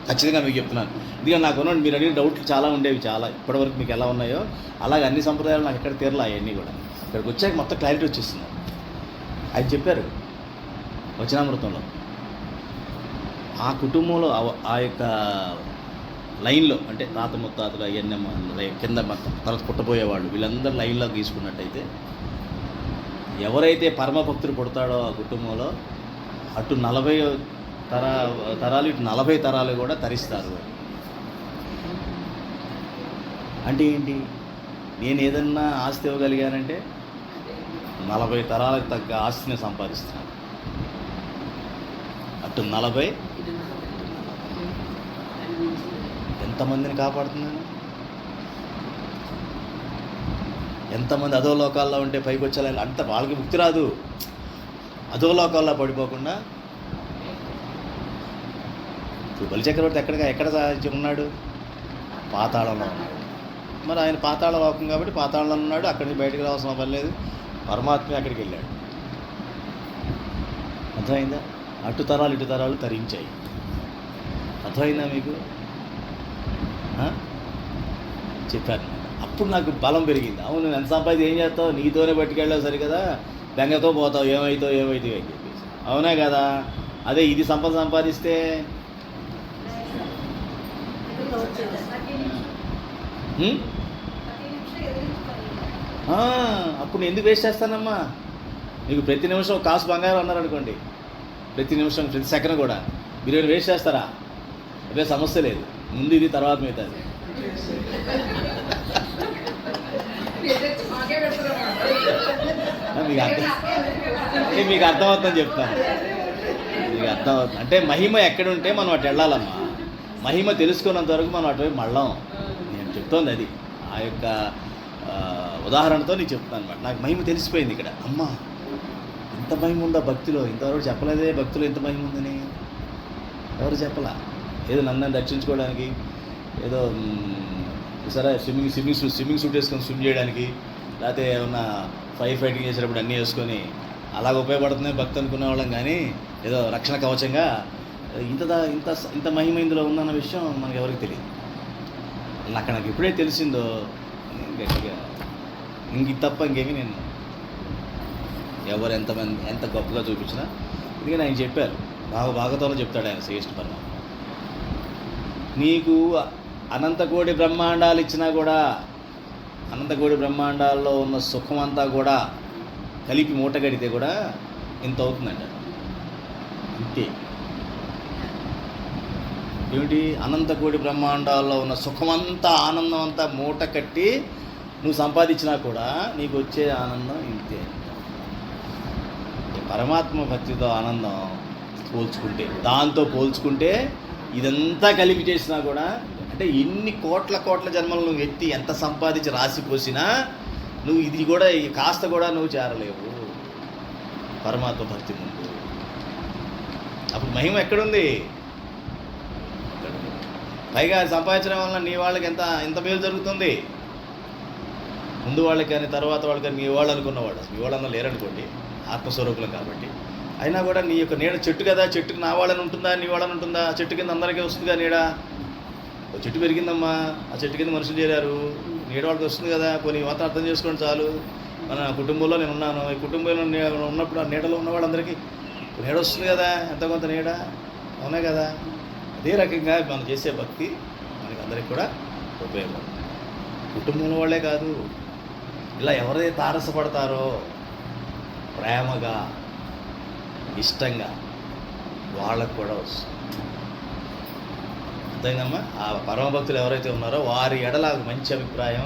ఖచ్చితంగా మీకు చెప్తున్నాను. ఎందుకంటే నాకు ఉన్న మీరు అడిగిన డౌట్లు చాలా ఉండేవి, చాలా ఇప్పటివరకు మీకు ఎలా ఉన్నాయో అలాగే అన్ని సంప్రదాయాలు నాకు ఎక్కడ తీరలా, అవన్నీ కూడా ఇక్కడికి వచ్చాక మొత్తం క్లారిటీ వచ్చేస్తుంది. ఆయన చెప్పారు వచనామృతంలో, ఆ కుటుంబంలో ఆ యొక్క లైన్లో అంటే తాత ముత్తాతలు అవన్నీ కింద మొత్తం తర్వాత పుట్టబోయేవాళ్ళు వీళ్ళందరూ లైన్లో తీసుకున్నట్టయితే ఎవరైతే పరమభక్తుడు పుడతాడో ఆ కుటుంబంలో అటు 40 తరాలు ఇటు 40 తరాలు కూడా తరిస్తారు. అంటే ఏంటి, నేను ఏదన్నా ఆస్తి ఇవ్వగలిగానంటే 40 తరాలకు తగ్గ ఆస్తిని సంపాదిస్తున్నాను. అటు 40 ఎంతమందిని కాపాడుతున్నాను, ఎంతమంది అదో లోకాల్లో ఉంటే పైకి వచ్చేలా, అంత వాళ్ళకి ముక్తి రాదు. అదో లోకాల్లో పడిపోకుండా ఇప్పుడు బలిచక్రవర్తి ఎక్కడ ఉన్నాడు, పాతాళంలో ఉన్నాడు. మరి ఆయన పాతాళ వాకం కాబట్టి పాతాళంలో ఉన్నాడు, అక్కడి నుంచి బయటకు రావాల్సిన పని లేదు. పరమాత్మ అక్కడికి వెళ్ళాడు. అర్థమైందా? అటు తరాలు ఇటు తరాలు తరించాయి. అర్థమైందా మీకు? చెప్పాను. అప్పుడు నాకు బలం పెరిగింది. అవును, నువ్వు ఎంత సంపాదించి ఏం చేస్తావు, నీతోనే పట్టుకెళ్ళావు సరి కదా, బెంగతో పోతావు, ఏమవుతావు అని చెప్పేసి. అవునే కదా. అదే ఇది సంపాదిస్తే అప్పుడు ఎందుకు వేస్ట్ చేస్తానమ్మా? మీకు ప్రతి నిమిషం ఒక కాసు బంగారం అన్నారనుకోండి, ప్రతి నిమిషం ప్రతి సెకండ్ కూడా మీరు వేస్ట్ చేస్తారా? అదే సమస్య లేదు, ముందు ఇది తర్వాత మిగతాది. మీకు అర్థమవుతుందని చెప్తాను. మీకు అర్థమవుతుంది అంటే మహిమ ఎక్కడుంటే మనం అటు వెళ్ళాలమ్మా. మహిమ తెలుసుకున్నంత వరకు మనం అటువైపు మళ్ళం. నేను చెప్తోంది అది, ఆ యొక్క ఉదాహరణతో నీకు చెప్తాను అనమాట. నాకు మహిమ తెలిసిపోయింది ఇక్కడ. అమ్మా ఎంత మహిమ ఉందా భక్తిలో, ఇంతవరకు చెప్పలేదే భక్తిలో ఎంత మహిమ ఉందని. ఎవరు చెప్పలా. ఏదో నన్ను దర్శించుకోవడానికి, ఏదో సరే స్విమ్మింగ్ సూట్ వేసుకొని స్విమ్ చేయడానికి, లేకపోతే ఏమన్నా ఫైటింగ్ చేసేటప్పుడు అన్నీ వేసుకొని అలాగ ఉపయోగపడుతుంది భక్తి అనుకునే వాళ్ళం. కానీ ఏదో రక్షణ కవచంగా ఇంత మహిమ ఇందులో ఉందన్న విషయం మనకు ఎవరికి తెలియదు. నాకు ఎప్పుడైతే తెలిసిందో గట్టిగా ఇంక తప్ప ఇంకేమీ నేను ఎవరు ఎంత గొప్పగా చూపించినా, ఎందుకంటే ఆయన చెప్పారు, భాగవతంలో చెప్తాడు ఆయన శ్రేష్ఠ పరమ, నీకు అనంతకోటి బ్రహ్మాండాలు ఇచ్చినా కూడా, అనంతకోటి బ్రహ్మాండాల్లో ఉన్న సుఖం అంతా కూడా కలిపి మూట కడితే కూడా ఇంత అవుతుందంట. అంతే. ఏమిటి? అనంతకోటి బ్రహ్మాండాల్లో ఉన్న సుఖమంతా, ఆనందం అంతా మూట కట్టి నువ్వు సంపాదించినా కూడా నీకు వచ్చే ఆనందం ఇంతే. పరమాత్మ భక్తితో ఆనందం దాంతో పోల్చుకుంటే ఇదంతా కలిపి చేసినా కూడా, అంటే ఎన్ని కోట్ల జన్మలు నువ్వు ఎత్తి ఎంత సంపాదించి రాసిపోసినా నువ్వు ఇది కూడా కాస్త కూడా నువ్వు చేరలేవు పరమాత్మ భక్తి ముందు. అప్పుడు మహిమ ఎక్కడుంది? పైగా సంపాదించడం వల్ల నీ వాళ్ళకి ఎంత మేలు జరుగుతుంది. ముందు వాళ్ళకి కానీ తర్వాత వాళ్ళకి కానీ మీ వాళ్ళు అనుకున్నవాడు, మీ వాళ్ళన్నా లేరనుకోండి, ఆత్మస్వరూపులం కాబట్టి. అయినా కూడా నీ యొక్క నీడ చెట్టు కదా, చెట్టుకు నా వాళ్ళని ఉంటుందా నీ వాళ్ళని ఉంటుందా? చెట్టు కింద అందరికీ వస్తుందిగా నీడ. ఒక చెట్టు పెరిగిందమ్మా, ఆ చెట్టు కింద మనుషులు చేరారు, నీడ వాళ్ళకి వస్తుంది కదా. కొన్ని మాత్రం అర్థం చేసుకోండి చాలు. మన కుటుంబంలో నేను ఉన్నాను, ఈ కుటుంబంలో ఉన్నప్పుడు ఆ నీడలో ఉన్న వాళ్ళందరికీ నీడ వస్తుంది కదా, ఎంత కొంత నీడ. అవునా కదా? అదే రకంగా మనం చేసే భక్తి మనకి అందరికి కూడా ఉపయోగపడుతుంది. కుటుంబంలో వాళ్ళే కాదు, ఇలా ఎవరైతే తారసపడతారో ప్రేమగా ఇష్టంగా వాళ్ళకు కూడా వస్తుంది. అర్థమైందమ్మా? ఆ పరమభక్తులు ఎవరైతే ఉన్నారో వారి ఎడల మంచి అభిప్రాయం,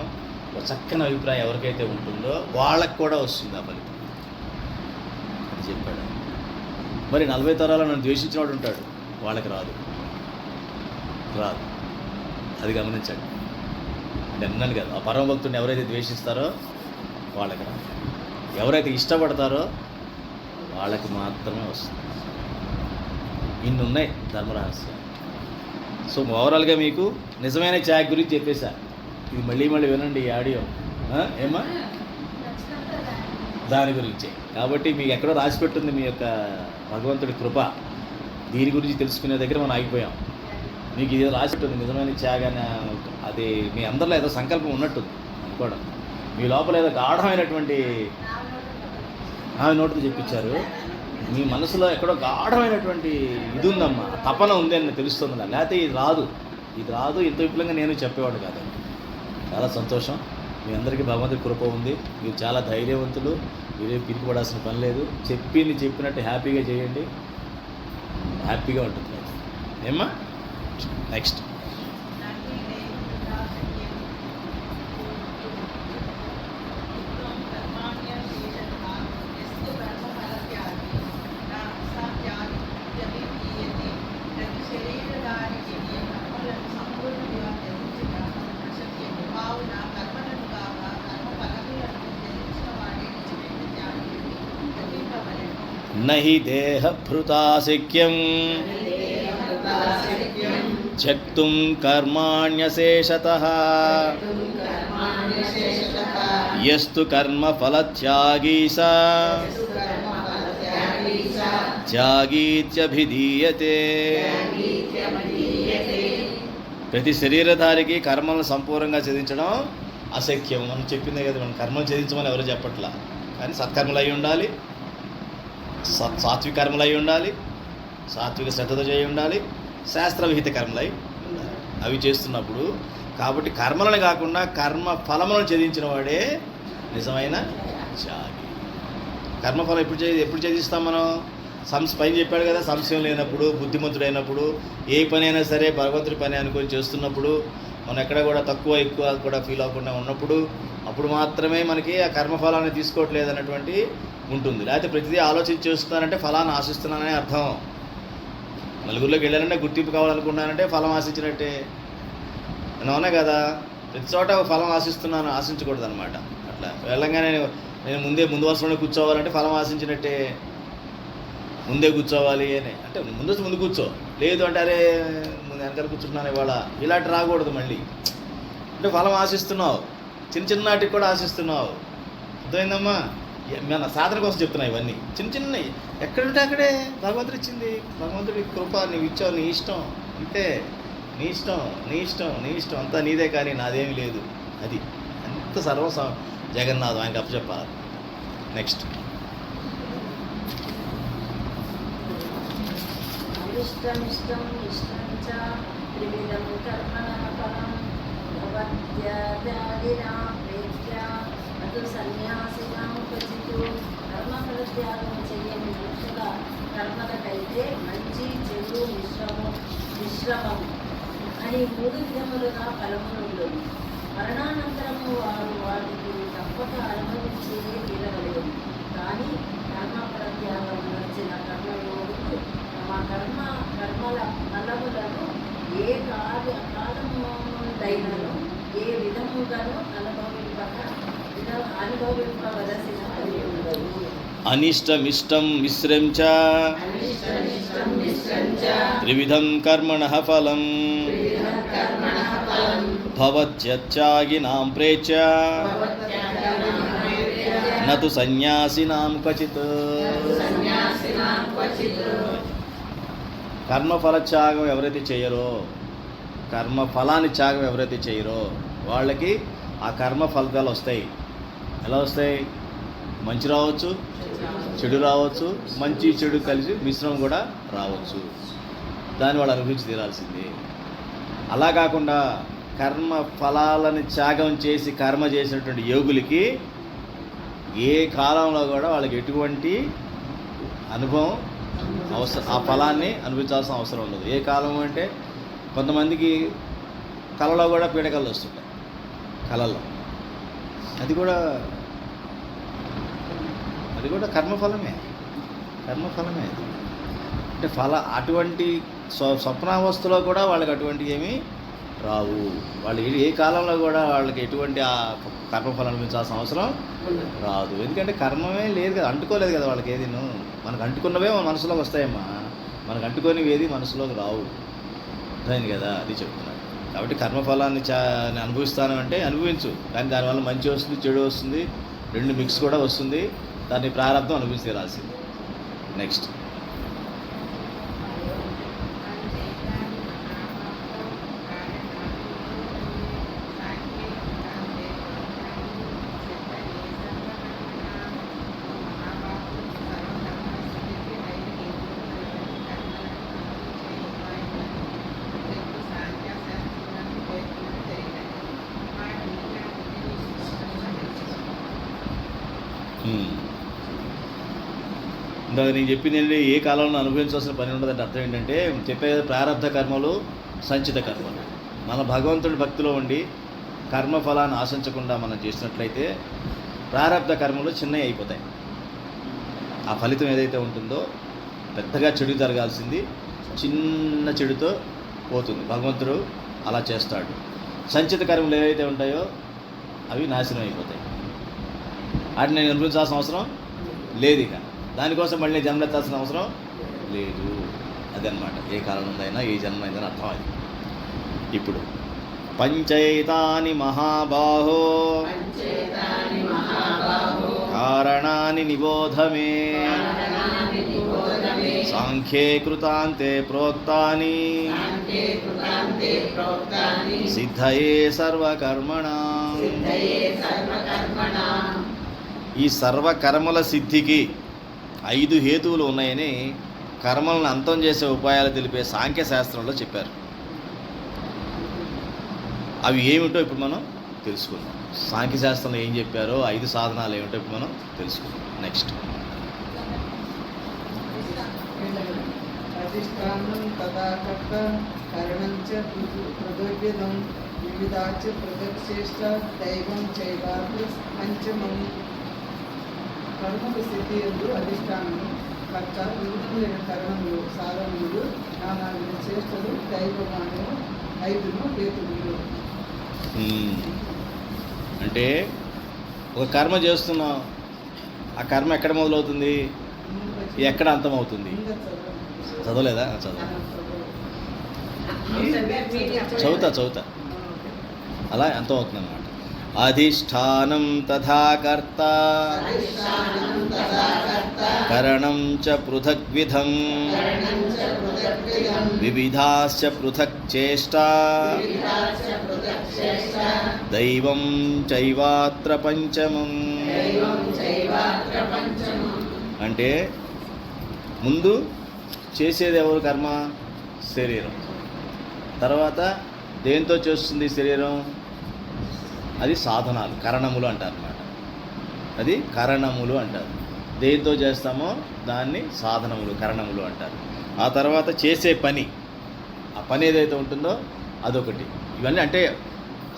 ఒక చక్కని అభిప్రాయం ఎవరికైతే ఉంటుందో వాళ్ళకు కూడా వస్తుంది ఆ ఫలితం అని చెప్పాడు. మరి 40 తరాలు నన్ను ద్వేషించిన వాడు ఉంటాడు, వాళ్ళకి రాదు. అది గమనించండి. అంటే అన్నాను కదా, ఆ పరమభక్తుడిని ఎవరైతే ద్వేషిస్తారో వాళ్ళకి రాదు. ఎవరైతే ఇష్టపడతారో వాళ్ళకి మాత్రమే వస్తుంది. ఇన్ని ఉన్నాయి ధర్మరహస్యాలు. సో ఓవరాల్గా మీకు నిజమైన త్యాగం గురించి చెప్పేశా. ఇది మళ్ళీ మళ్ళీ వినండి ఈ ఆడియో. ఏమా దాని గురించే. కాబట్టి మీకు ఎక్కడో రాసి పెట్టుంది మీ యొక్క భగవంతుడి కృప. దీని గురించి తెలుసుకునే దగ్గర మనం ఆగిపోయాం. మీకు ఇది రాసి పెట్టుంది నిజమైన త్యాగాన్ని. అది మీ అందరిలో ఏదో సంకల్పం ఉన్నట్టుంది అనుకోవడం. మీ లోపల ఏదో గాఢమైనటువంటి ఆమె నోటితో చెప్పించారు. మీ మనసులో ఎక్కడో గాఢమైనటువంటి ఇది ఉందమ్మా, తపన ఉంది అని తెలుస్తుంది. లేకపోతే ఇది రాదు ఇంత విపులంగా నేను చెప్పేవాడు కాదండి. చాలా సంతోషం. మీ అందరికీ భగవంతుడి కృప ఉంది. మీరు చాలా ధైర్యవంతులు. మీరేం పిరికిపడాల్సిన పని లేదు. చెప్పినట్టు హ్యాపీగా చేయండి. హ్యాపీగా ఉంటుంది. ఏమ్మా నెక్స్ట్ నహి దేహభృతాశక్యం త్యక్తుం కర్మాణ్యశేషతః యస్తు కర్మఫలత్యాగీ స త్యాగీత్యభిధీయతే. ప్రతి శరీరధారికి కర్మలను సంపూర్ణంగా ఛేదించడం అశక్యం. మనం చెప్పిందే కదా, మనం కర్మలు ఛేదించమని ఎవరు చెప్పట్లా. కానీ సత్కర్మలు అయి ఉండాలి, సాత్విక కర్మలు అయి ఉండాలి, సాత్విక శ్రద్ధతో చేయి ఉండాలి, శాస్త్రవిహిత కర్మలు అయి ఉండాలి. అవి చేస్తున్నప్పుడు కాబట్టి కర్మలను కాకుండా కర్మ ఫలములను ఛేదించిన వాడే నిజమైన త్యాగి. కర్మఫలం ఎప్పుడు ఛేదిస్తాం మనం? పైన చెప్పాడు కదా, సంశయం లేనప్పుడు, బుద్ధిమంతుడైనప్పుడు, ఏ పని అయినా సరే భగవంతుడి పని అనుకొని చేస్తున్నప్పుడు, మనం ఎక్కడ కూడా తక్కువ ఎక్కువ కూడా ఫీల్ అవ్వకుండా ఉన్నప్పుడు, అప్పుడు మాత్రమే మనకి ఆ కర్మఫలాన్ని తీసుకోవట్లేదు అన్నటువంటి ఉంటుంది. లేకపోతే ప్రతిదీ ఆలోచించి చేస్తున్నానంటే ఫలాన్ని ఆశిస్తున్నాననే అర్థం. నలుగురిలోకి వెళ్ళాలంటే గుర్తింపు కావాలనుకున్నానంటే ఫలం ఆశించినట్టే. అవునా కదా? ప్రతి చోట ఫలం ఆశించకూడదు అనమాట. అట్లా వెళ్ళంగానే నేను ముందు వరుసలోనే కూర్చోవాలంటే ఫలం ఆశించినట్టే. ముందే కూర్చోవాలి అని అంటే ముందు కూర్చో, లేదు అంటే అరే ముందు వెనకాల కూర్చుంటున్నాను ఇవాళ, ఇలాంటి రాకూడదు. మళ్ళీ అంటే ఫలం ఆశిస్తున్నావు, చిన్నటికి కూడా ఆశిస్తున్నావు. అర్థమైందమ్మా? మన సాధన కోసం చెప్తున్నాయి ఇవన్నీ. చిన్నవి ఎక్కడుంటే అక్కడే భగవంతుడు ఇచ్చింది. భగవంతుడి కృప, నువ్వు ఇచ్చావు, నీ ఇష్టం అంతే. నీ ఇష్టం అంతా నీదే, కానీ నాదేమీ లేదు. అది అంత సర్వం జగన్నాథం, ఆయనకి అప్పచెప్పాలి. నెక్స్ట్ ఇష్టం చ త్రివిధం కర్మణః ఫలం భవత్యాదినాం ప్రేత్య అటు సన్యాసినాం క్వచిత్. కర్మఫలత్యాగం చెయ్యని మనుషుల కర్మలకైతే మంచి చెడు మిశ్రమం అని 3 విధములుగా ఫలములు. మరణానంతరము వారు వాటికి తప్పక అనుభవించే తీరగలరు. కానీ కర్మఫలత్యాగం వచ్చిన కర్మయోగులు తమ కర్మల ఫలములను ఏ కాలముందైనను ఏ విధముగాను అనుభవింపవలసిన ఉండదు. అనిష్టమిష్టం మిశ్రం చ త్రివిధం కర్మణః ఫలం భవత్యాగినాం ప్రేత్య నతు సన్యాసినాం క్వచిత్. కర్మఫల త్యాగం ఎవరైతే చేయరో, కర్మఫలాన్ని త్యాగం ఎవరైతే చేయరో వాళ్ళకి ఆ కర్మ ఫలితాలు వస్తాయి. ఎలా వస్తాయి? మంచి రావచ్చు, చెడు రావచ్చు, మంచి చెడు కలిసి మిశ్రమం కూడా రావచ్చు. దాన్ని వాళ్ళు అనుభవించి తీరాల్సిందే. అలా కాకుండా కర్మ ఫలాలను త్యాగం చేసి కర్మ చేసినటువంటి యోగులకి ఏ కాలంలో కూడా వాళ్ళకి ఎటువంటి అనుభవం అవసరం, ఆ ఫలాన్ని అనుభవించాల్సిన అవసరం ఉండదు. ఏ కాలం అంటే కొంతమందికి కళలో కూడా పీడకలు వస్తుంటాయి. కళల్లో అది కూడా కర్మఫలమే. అంటే అటువంటి స్వప్నావస్థలో కూడా వాళ్ళకి అటువంటి ఏమీ రావు. వాళ్ళు ఏ కాలంలో కూడా వాళ్ళకి ఎటువంటి ఆ కర్మఫలం అనుభవించాల్సిన అవసరం రాదు. ఎందుకంటే కర్మమే లేదు కదా, అంటుకోలేదు కదా వాళ్ళకి ఏదిను. మనకు అంటుకున్నవే మన మనసులోకి వస్తాయమ్మా, మనకు అంటుకొనివి ఏది మనసులోకి రావు. అర్థమైంది కదా, అది చెప్తున్నాను. కాబట్టి కర్మఫలాన్ని అనుభవిస్తాను అంటే అనుభవించు, కానీ దానివల్ల మంచి వస్తుంది, చెడు వస్తుంది, రెండు మిక్స్ కూడా వస్తుంది. దాన్ని ప్రారంభం అనుభవిస్తే రాసింది. నెక్స్ట్ ఇందాక నేను చెప్పింది ఏంటంటే ఏ కాలంలో అనుభవించాల్సిన పని ఉండదంటే అర్థం ఏంటంటే చెప్పే ప్రారంధ కర్మలు, సంచిత కర్మలు. మన భగవంతుడి భక్తిలో ఉండి కర్మఫలాన్ని ఆశించకుండా మనం చేసినట్లయితే ప్రారంధ కర్మలు చిన్నవి అయిపోతాయి. ఆ ఫలితం ఏదైతే ఉంటుందో పెద్దగా చెడు జరగాల్సింది చిన్న చెడుతో పోతుంది. భగవంతుడు అలా చేస్తాడు. సంచిత కర్మలు ఏవైతే ఉంటాయో అవి నాశనం అయిపోతాయి. వాటిని నేను అనుభవించాల్సిన అవసరం లేదు. ఇక దానికోసం మళ్ళీ జన్మెత్తాల్సిన అవసరం లేదు. అదనమాట ఏ కాలం ఉందైనా ఏ జన్మ అయిందని అర్థం. అది ఇప్పుడు పంచైతాని మహాబాహో కారణాని నిబోధమే సాంఖ్యే కృతాంతే ప్రోక్తాని సిద్ధయే సర్వకర్మణాం. ఈ సర్వకర్మల సిద్ధికి 5 హేతువులు ఉన్నాయని కర్మలను అంతం చేసే ఉపాయాలు తెలిపే సాంఖ్య శాస్త్రంలో చెప్పారు. అవి ఏమిటో ఇప్పుడు మనం తెలుసుకుందాం. సాంఖ్య శాస్త్రంలో ఏం చెప్పారో 5 సాధనాలు ఏమిటో ఇప్పుడు మనం తెలుసుకుందాం. నెక్స్ట్ అధిష్టానం తథాకర్త కరణంచ పృథగ్విధం వివిధాచ పృథక్చేష్ట దైవం చైవాపి పంచమం. కర్మకు స్థితి ఎందు అధిష్టానము, కర్త, వివిధములైన కరణములు, సాధనములు, నానా చేష్టలు, దైవమానము, 5 హేతువులు. అంటే ఒక కర్మ చేస్తున్నాం, ఆ కర్మ ఎక్కడ మొదలవుతుంది, ఎక్కడ అంతమవుతుంది? చదవలేదా? చదువుతా అలా అంతం అవుతుంది అన్నమాట. అధిష్టానం తథా కర్త కరణం చ పృథగ్విధం వివిధాశ్చ పృథక్ చేష్టా దైవం చైవాత్ర పంచమం. అంటే ముందు చేసేది ఎవరు? కర్మ, శరీరం. తర్వాత దేంతో చేస్తుంది శరీరం? అది సాధనాలు, కరణములు అంటారు అన్నమాట. అది కరణములు అంటారు. దేంతో చేస్తామో దాన్ని సాధనములు, కరణములు అంటారు. ఆ తర్వాత చేసే పని, ఆ పని ఏదైతే ఉంటుందో అదొకటి. ఇవన్నీ అంటే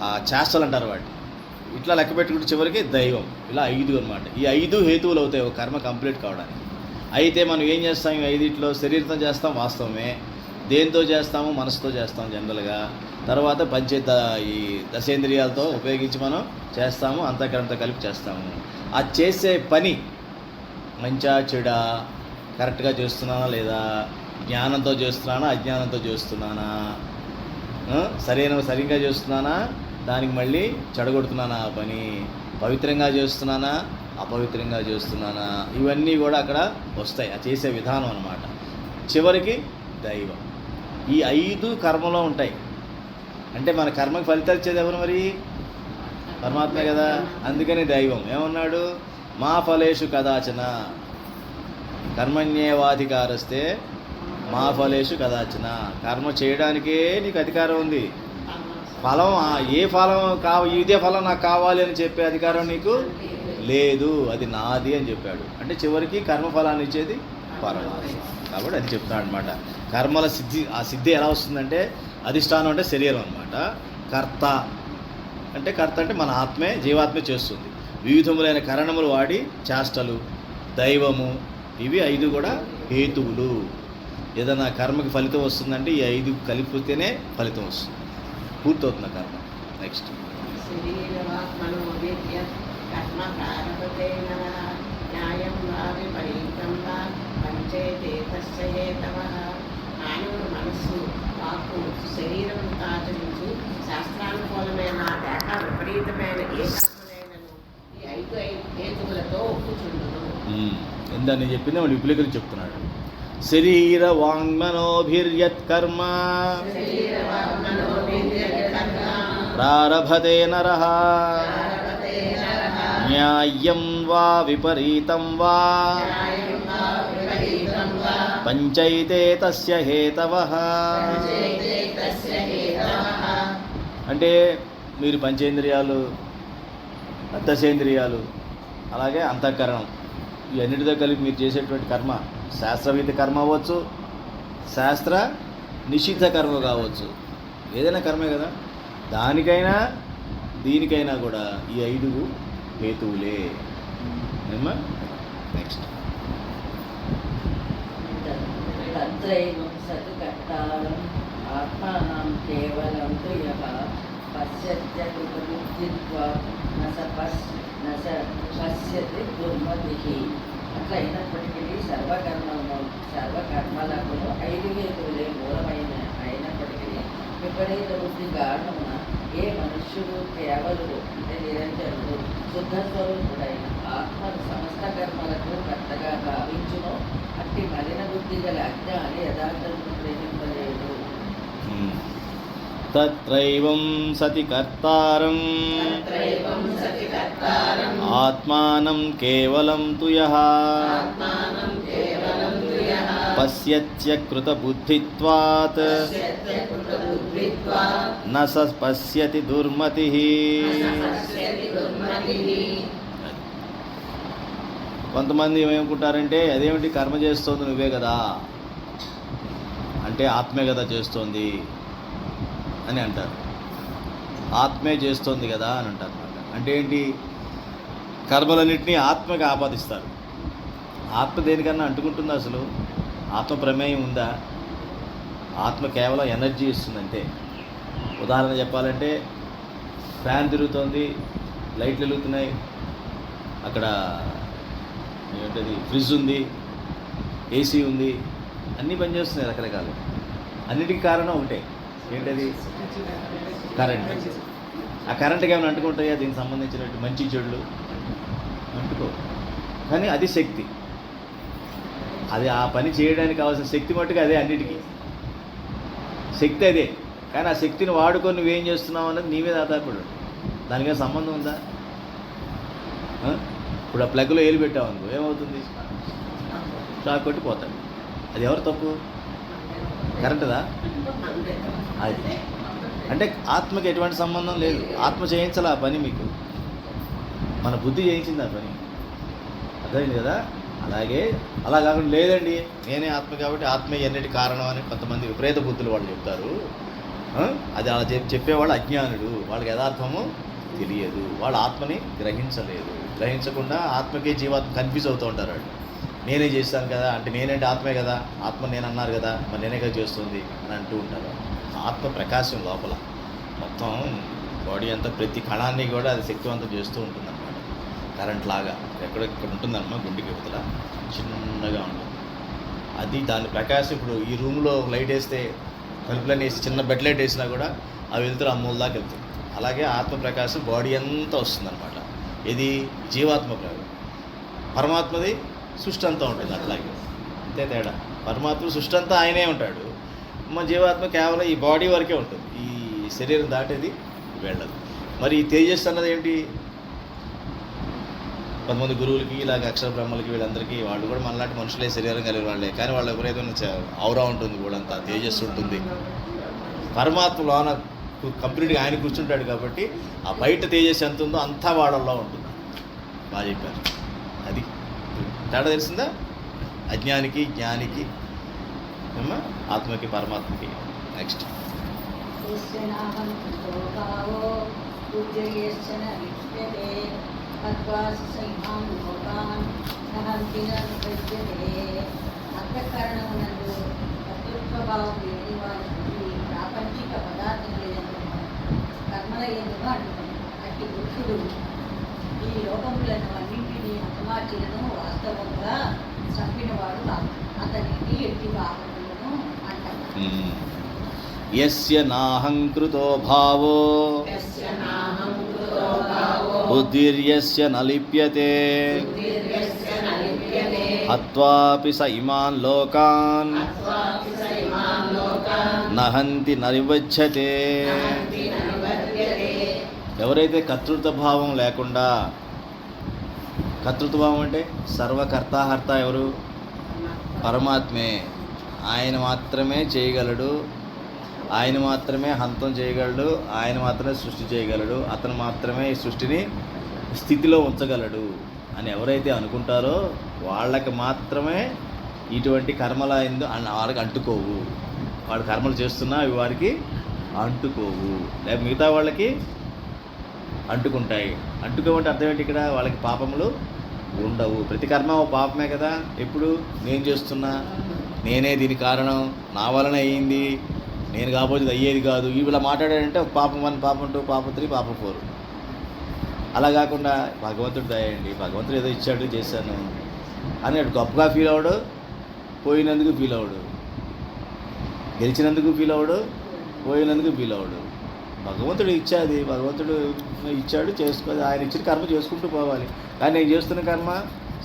ఆ చేష్టలు అంటారు వాటి. ఇట్లా లెక్క పెట్టుకుంటే చివరికి దైవం. ఇలా 5 అన్నమాట. ఈ 5 హేతువులు అవుతాయి ఒక కర్మ కంప్లీట్ కావడానికి. అయితే మనం ఏం చేస్తాం? ఈ 5 శరీరంతో చేస్తాం, వాస్తవమే. దేంతో చేస్తాము? మనసుతో చేస్తాం జనరల్గా. తర్వాత ఈ దశేంద్రియాలతో ఉపయోగించి మనం చేస్తాము, అంతఃకరణతో కలిపి చేస్తాము. ఆ చేసే పని మంచా చెడా, కరెక్ట్గా చేస్తున్నానా లేదా, జ్ఞానంతో చేస్తున్నానా, అజ్ఞానంతో చేస్తున్నానా, సరిగ్గా చేస్తున్నానా, దానికి మళ్ళీ చెడగొడుతున్నానా, ఆ పని పవిత్రంగా చేస్తున్నానా, అపవిత్రంగా చేస్తున్నానా, ఇవన్నీ కూడా అక్కడ వస్తాయి. ఆ చేసే విధానం అన్నమాట. చివరికి దైవం. ఈ 5 కర్మలో ఉంటాయి. అంటే మన కర్మకి ఫలితాలు ఇచ్చేది ఎవరు మరి? పరమాత్మే కదా. అందుకని దైవం ఏమన్నాడు? మా ఫలేషు కదాచన కర్మణ్యేవాధికారస్తే మా ఫలేషు కదాచన. కర్మ చేయడానికే నీకు అధికారం ఉంది. ఫలం ఏ ఫలం ఇదే ఫలం నాకు కావాలి అని చెప్పే అధికారం నీకు లేదు. అది నాది అని చెప్పాడు. అంటే చివరికి కర్మఫలాన్ని ఇచ్చేది పరమాత్మ. కాబట్టి అది చెప్తాడు అనమాట. కర్మల సిద్ధి, ఆ సిద్ధి ఎలా వస్తుందంటే అధిష్టానం అంటే శరీరం అనమాట. కర్త అంటే మన ఆత్మే, జీవాత్మే చేస్తుంది. వివిధములైన కరణములు వాడి చేష్టలు, దైవము, ఇవి 5 కూడా హేతువులు. ఏదైనా కర్మకి ఫలితం వస్తుందంటే ఈ 5 కలిపితేనే ఫలితం వస్తుంది, పూర్తవుతుంది కర్మ. నెక్స్ట్ కర్మ ప్రారంభతే న్యాయం వా విపరీతం వా పంచయతే తస్యే తవ మానవ మనస్సు వాక్కు శరీరమును ఆచరించు శాస్త్రానుకూలమైన లేక విపరీతమైన ఏ కర్మలైనను ఈ 5 హేతువులతో ఒప్పుచుండును. ఇందా నేను చెప్పింది వాడు విపులీకరించి చెప్తున్నాడు. శరీర వాంగ్మనోభిర్యత్కర్మ ప్రారభతే నరః న్యాయం వా విపరీతం వా పంచైతే తస్య హేతవః. అంటే మీరు పంచేంద్రియాలు, దశేంద్రియాలు, అలాగే అంతఃకరణం, ఇవన్నిటితో కలిపి మీరు చేసేటువంటి కర్మ శాస్త్రవిహిత కర్మ అవ్వచ్చు, శాస్త్ర నిషిద్ధ కర్మ కావచ్చు, ఏదైనా కర్మే కదా. దానికైనా దీనికైనా కూడా ఈ 5 హేతువులే. ఏమ్మా నెక్స్ట్. తత్రైవం సత్ కర్తారం ఆత్మానం కేవలం తు యః పశ్యత్య కృతబుద్ధిత్వాత్ న స పశ్యతి దుర్మతిః. అట్లా అయినప్పటికీ సర్వకర్మలకు 5 హేతువులే మూలమైన అయినప్పటికీ విపరీత బుద్ధి కారణమున ఏ మనుష్యుడు కేవలుడు అంటే నిరంజనుడు శుద్ధ స్వరూపుడైన ఆత్మను సమస్త కర్మలకు కర్తగా భావించును అట్టి మలిన బుద్ధి గల అజ్ఞాని యథార్థమును గ్రహింపలేడు. తత్రైవం సతి కర్తారం ఆత్మానం కేవలం తు యః పశ్యత్య కృతబుద్ధిత్వాత్ న స పశ్యతి దుర్మతిః. కొంతమంది ఏమనుకుంటారంటే అదేమిటి కర్మ చేస్తోంది నువ్వే కదా, అంటే ఆత్మే కదా చేస్తోంది అని అంటారు. ఆత్మే చేస్తోంది కదా అని అంటారు. అంటే ఏంటి, కర్మలన్నింటినీ ఆత్మకి ఆపాదిస్తారు. ఆత్మ దేనికన్నా అంటుకుంటుందా? అసలు ఆత్మ ప్రమేయం ఉందా? ఆత్మ కేవలం ఎనర్జీ ఇస్తుందంటే. ఉదాహరణ చెప్పాలంటే ఫ్యాన్ తిరుగుతోంది, లైట్లు వెలుగుతున్నాయి, అక్కడ ఏంటది ఫ్రిడ్జ్ ఉంది, ఏసీ ఉంది, అన్నీ పనిచేస్తున్నాయి రకరకాలు. అన్నిటికీ కారణం ఒకటే, ఏంటది? కరెంట్. ఆ కరెంట్కి ఏమైనా అంటుకుంటాయా? దీనికి సంబంధించినట్టు మంచి చెడులు అంటుకో. కానీ అది శక్తి, అది ఆ పని చేయడానికి కావాల్సిన శక్తి మట్టుకు అదే. అన్నిటికీ శక్తి అదే. కానీ ఆ శక్తిని వాడుకొని నువ్వేం చేస్తున్నావు అన్నది నీ మీద ఆధారపడు. దానికే సంబంధం ఉందా? ఇప్పుడు ఆ ప్లగ్లో ఏలు పెట్టావు అనుకో, ఏమవుతుంది? షాక్ కొట్టి పోతాడు. అది ఎవరు తప్పు? కరెంటుదా? అది అంటే ఆత్మకి ఎటువంటి సంబంధం లేదు. ఆత్మ చేయించాలి ఆ పని, మీకు మన బుద్ధి చేయించింది ఆ పని. అర్థమైంది కదా? అలాగే అలా కాకుండా లేదండి నేనే ఆత్మ కాబట్టి ఆత్మే ఎన్నిటి కారణం అని కొంతమంది విపరీత బుద్ధులు వాళ్ళు చెప్తారు. అది అలా చెప్పేవాళ్ళు అజ్ఞానుడు, వాళ్ళకి యథార్థము తెలియదు, వాళ్ళు ఆత్మని గ్రహించకుండా ఆత్మకే జీవాత్మ కన్ఫ్యూజ్ అవుతూ ఉంటారు. వాళ్ళు నేనే చేస్తాను కదా అంటే నేనేంటి ఆత్మే కదా, ఆత్మ నేను అన్నారు కదా మరి నేనే కదా చేస్తుంది అని అంటూ ఉంటారు. ఆత్మ ప్రకాశం లోపల మొత్తం బాడీ అంతా ప్రతి కణాన్ని కూడా అది శక్తివంతం చేస్తూ ఉంటుంది అన్నమాట. కరెంట్ లాగా ఇక్కడ ఉంటుందన్నమాట, గుండెకి యువతల చిన్నగా ఉంటుంది. అది దాని ప్రకాశం. ఇప్పుడు ఈ రూమ్లో లైట్ వేస్తే, తలుపులన్నీ వేసి చిన్న బెడ్ లైట్ వేసినా కూడా అవి వెళ్తారు, ఆ మూల దాకా వెళ్తుంది. అలాగే ఆత్మ ప్రకాశం బాడీ అంతా వస్తుందన్నమాట. ఇది జీవాత్మ ప్రకాశం. పరమాత్మది సృష్టి అంతా ఉంటుంది అట్లాగే, అంతే తేడా. పరమాత్మ సృష్టి అంతా ఆయనే ఉంటాడు, మా జీవాత్మ కేవలం ఈ బాడీ వరకే ఉంటుంది, ఈ శరీరం దాటేది వెళ్ళదు. మరి ఈ తేజస్సు అన్నది ఏంటి? కొంతమంది గురువులకి ఇలాగ అక్షర బ్రహ్మలకి వీళ్ళందరికీ వాళ్ళు కూడా మనలాంటి మనుషులే, శరీరం కలిగిన వాళ్ళే, కానీ వాళ్ళ విపరీతమైన ఔరా ఉంటుంది, కూడా అంతా తేజస్సు ఉంటుంది. పరమాత్మ లోన కంప్లీట్గా ఆయన కూర్చుంటాడు కాబట్టి ఆ బయట తేజస్సు ఎంత ఉందో అంతా వాళ్ళల్లో ఉంటుంది. బాగా చెప్పారు. అది తేడా తెలిసిందా? అజ్ఞానికి జ్ఞానికి, ఆత్మకి పరమాత్మకి. నెక్స్ట్ అంతఃకరణమునందు కర్తృత్వభావం లేని వారి ప్రాపంచిక పదార్థముల కర్మల ఎందుకు అంటున్నాడు. అట్టి పురుషుడు ఈ లోకములను అన్నింటినీ హతమార్చినను వాస్తవంగా చంపినవాడు కాదు. అతనికి ఎట్టి వాహనములను అంటారు. యస్య నాహంకృతో భావో యస్య నాహం కృతో భావో బుద్ధిర్యస్య న లిప్యతే బుద్ధిర్యస్య న లిప్యతే హత్వాపి స ఇమాన్ లోకాన్ హత్వాపి స ఇమాన్ లోకాన్ నహంతి న నిబధ్యతే. నహంతి న నిబధ్యతే. ఎవరైతే కర్తృత్వ భావం లేకుండా, కర్తృత్వ భావం అంటే సర్వకర్తాహర్త ఎవరు? పరమాత్మే. ఆయన మాత్రమే చేయగలడు, ఆయన మాత్రమే హంతం చేయగలడు, ఆయన మాత్రమే సృష్టి చేయగలడు, అతను మాత్రమే ఈ సృష్టిని స్థితిలో ఉంచగలడు అని ఎవరైతే అనుకుంటారో వాళ్ళకి మాత్రమే ఇటువంటి కర్మల వారికి అంటుకోవు. వాడు కర్మలు చేస్తున్నా అవి వారికి అంటుకోవు. లేక మిగతా వాళ్ళకి అంటుకుంటాయి. అంటుకోమంటే అర్థం ఏంటి? ఇక్కడ వాళ్ళకి పాపములు ఉండవు. ప్రతి కర్మ ఓ పాపమే కదా. ఎప్పుడు నేను చేస్తున్నా, నేనే దీని కారణం, నా వలన అయ్యింది, నేను కాకపోతే ఇది అయ్యేది కాదు, ఇలా మాట్లాడాడంటే ఒక పాపం 1, పాపం 2, పాపం 3, పాపం 4. అలా కాకుండా భగవంతుడు దయండి, భగవంతుడు ఏదో ఇచ్చాడు చేశాను అని గొప్పగా ఫీల్ అవ్వడు, పోయినందుకు ఫీల్ అవ్వడు, గెలిచినందుకు ఫీల్ అవ్వడు, పోయినందుకు ఫీల్ అవ్వడు. భగవంతుడు ఇచ్చాడు చేసుకోవాలి, ఆయన ఇచ్చిన కర్మ చేసుకుంటూ పోవాలి. కానీ నేను చేస్తున్న కర్మ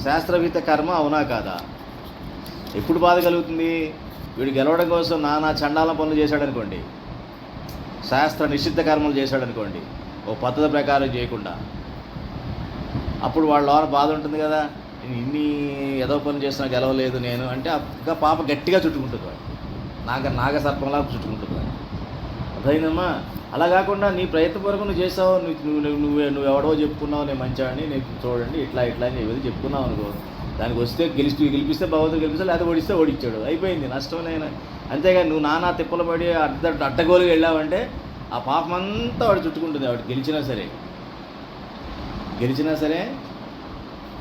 శాస్త్రవిహిత కర్మ అవునా కాదా? ఎప్పుడు బాధ కలుగుతుంది? వీడు గెలవడం కోసం నానా చండాల పనులు చేశాడనుకోండి, శాస్త్ర నిషిద్ధ కర్మలు చేశాడనుకోండి, ఓ పద్ధతి ప్రకారం చేయకుండా, అప్పుడు వాళ్ళ లోన బాధ ఉంటుంది కదా. ఇన్ని ఏదో పనులు చేసినా గెలవలేదు నేను అంటే ఇంకా పాప గట్టిగా చుట్టుకుంటుంది వాడు, నాగసర్పంలా చుట్టుకుంటుంది వాడు. అర్థమైందమ్మా? అలా కాకుండా నీ ప్రయత్నపూర్వకం నువ్వు చేసావు, నువ్వు ఎవడో చెప్పుకున్నావు నేను మంచివాడిని, నేను చూడండి ఇట్లా అని ఏదో చెప్పుకున్నావు అనుకో, దానికి వస్తే గెలిపిస్తే భగవంతుడు గెలిపిస్తే, లేకపోతే ఓడిస్తే ఓడిచ్చాడు, అయిపోయింది, నష్టం నేను. అంతేగాని నువ్వు నానా తిప్పలు పడి అడ్డగోలుగా వెళ్ళావంటే ఆ పాపం అంతా వాడు చుట్టుకుంటుంది. వాడు గెలిచినా సరే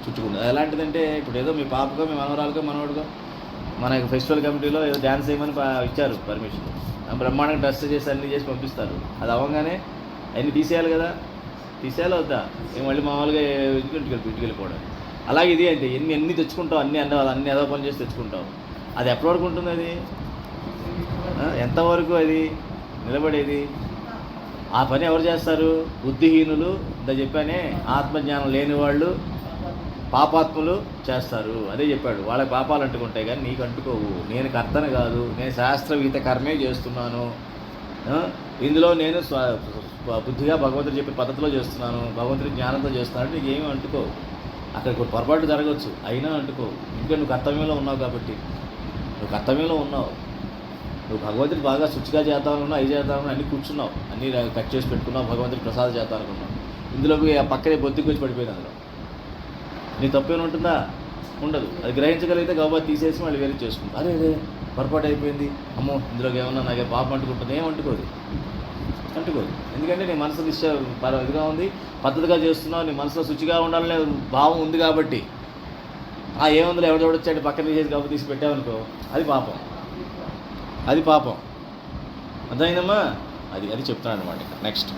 చుట్టుకుంటుంది. ఎలాంటిదంటే ఇప్పుడు ఏదో మీ పాపకో మీ మనవరాలకో మనవాడికో మన ఫెస్టివల్ కమిటీలో ఏదో డ్యాన్స్ చేయమని ఇచ్చారు పర్మిషన్, బ్రహ్మాండంగా డ్రెస్ చేసి అన్నీ చేసి పంపిస్తారు. అది అవ్వగానే అన్నీ తీసేయాలి కదా, తీసేయాలి వద్దా? మేము మళ్ళీ మామూలుగా ఇంటికి వెళ్ళిపోవడం. అలాగే ఇది అంటే ఎన్ని తెచ్చుకుంటావు, అన్నీ ఏదో పని చేసి తెచ్చుకుంటావు. అది ఎప్పటి వరకు ఉంటుంది? అది ఎంతవరకు అది నిలబడేది? ఆ పని ఎవరు చేస్తారు? బుద్ధిహీనులు, ఇంత చెప్పానే, ఆత్మజ్ఞానం లేని వాళ్ళు, పాపాత్ములు చేస్తారు. అదే చెప్పాడు, వాళ్ళకి పాపాలు అంటుకుంటాయి కానీ నీకు అంటుకోవు. నేను కర్తను కాదు, నేను శాస్త్రవిహిత కర్మే చేస్తున్నాను, ఇందులో నేను బుద్ధిగా భగవంతుడు చెప్పే పద్ధతిలో చేస్తున్నాను, భగవంతుడి జ్ఞానంతో చేస్తున్నాను, నీకు ఏమీ అంటుకోవు. అక్కడ పొరపాటు జరగవచ్చు, అయినా అంటుకోవు. ఇంకా నువ్వు కర్తవ్యంలో ఉన్నావు కాబట్టి, నువ్వు కర్తవ్యంలో ఉన్నావు. నువ్వు భగవంతుడికి బాగా శుచిగా చేద్దామనుకున్నావు, అవి చేద్దామని అన్నీ కూర్చున్నావు, అన్నీ కట్ చేసి పెట్టుకున్నావు, భగవంతుడికి ప్రసాదం చేద్దాం అనుకున్నావు. ఇందులోకి ఆ పక్కనే బొద్దుకు వచ్చి పడిపోయింది. అందులో నీ తప్పేమైనా ఉంటుందా? ఉండదు. అది గ్రహించగలిగితే గౌబా తీసేసి మళ్ళీ వేరే చేసుకుంటా. అరే పొరపాటు అయిపోయింది, అమ్మో ఇందులోకి ఏమన్నా నాకే పాపం అంటుకుంటుంది, అంటుకోదు. ఎందుకంటే నీ మనసు ఇదిగా ఉంది, పద్ధతిగా చేస్తున్నావు, నీ మనసులో శుచిగా ఉండాలనే భావం ఉంది కాబట్టి. ఏముందిలో ఎవరు చూడొచ్చాడు పక్కన తీసేసి గౌబా తీసి పెట్టావనుకో, అది పాపం. అర్థమైందమ్మా? అది చెప్తున్నాను అనమాట. నెక్స్ట్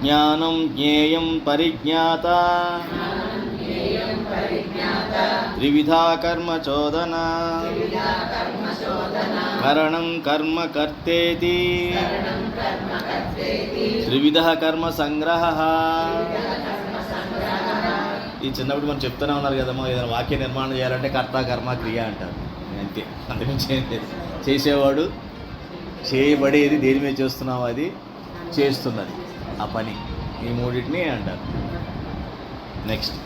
జ్ఞానం జ్ఞేయం పరిజ్ఞాత త్రివిధా కర్మ చోదన కరణం కర్మ కర్తేతి త్రివిధ కర్మ సంగ్రహ. ఈ చిన్నప్పుడు మనం చెప్తూనే ఉన్నారు కదమ్మా, ఏదైనా వాక్య నిర్మాణం చేయాలంటే కర్త కర్మ క్రియ అంటారు. అంతే, అంతకుమించి ఏం లేదు. చేసేవాడు, చేయబడేది, దేని మీద చేస్తున్నావు అది చేస్తున్నది, ఆ పని. ఈ మూడింటిని అంటారు. నెక్స్ట్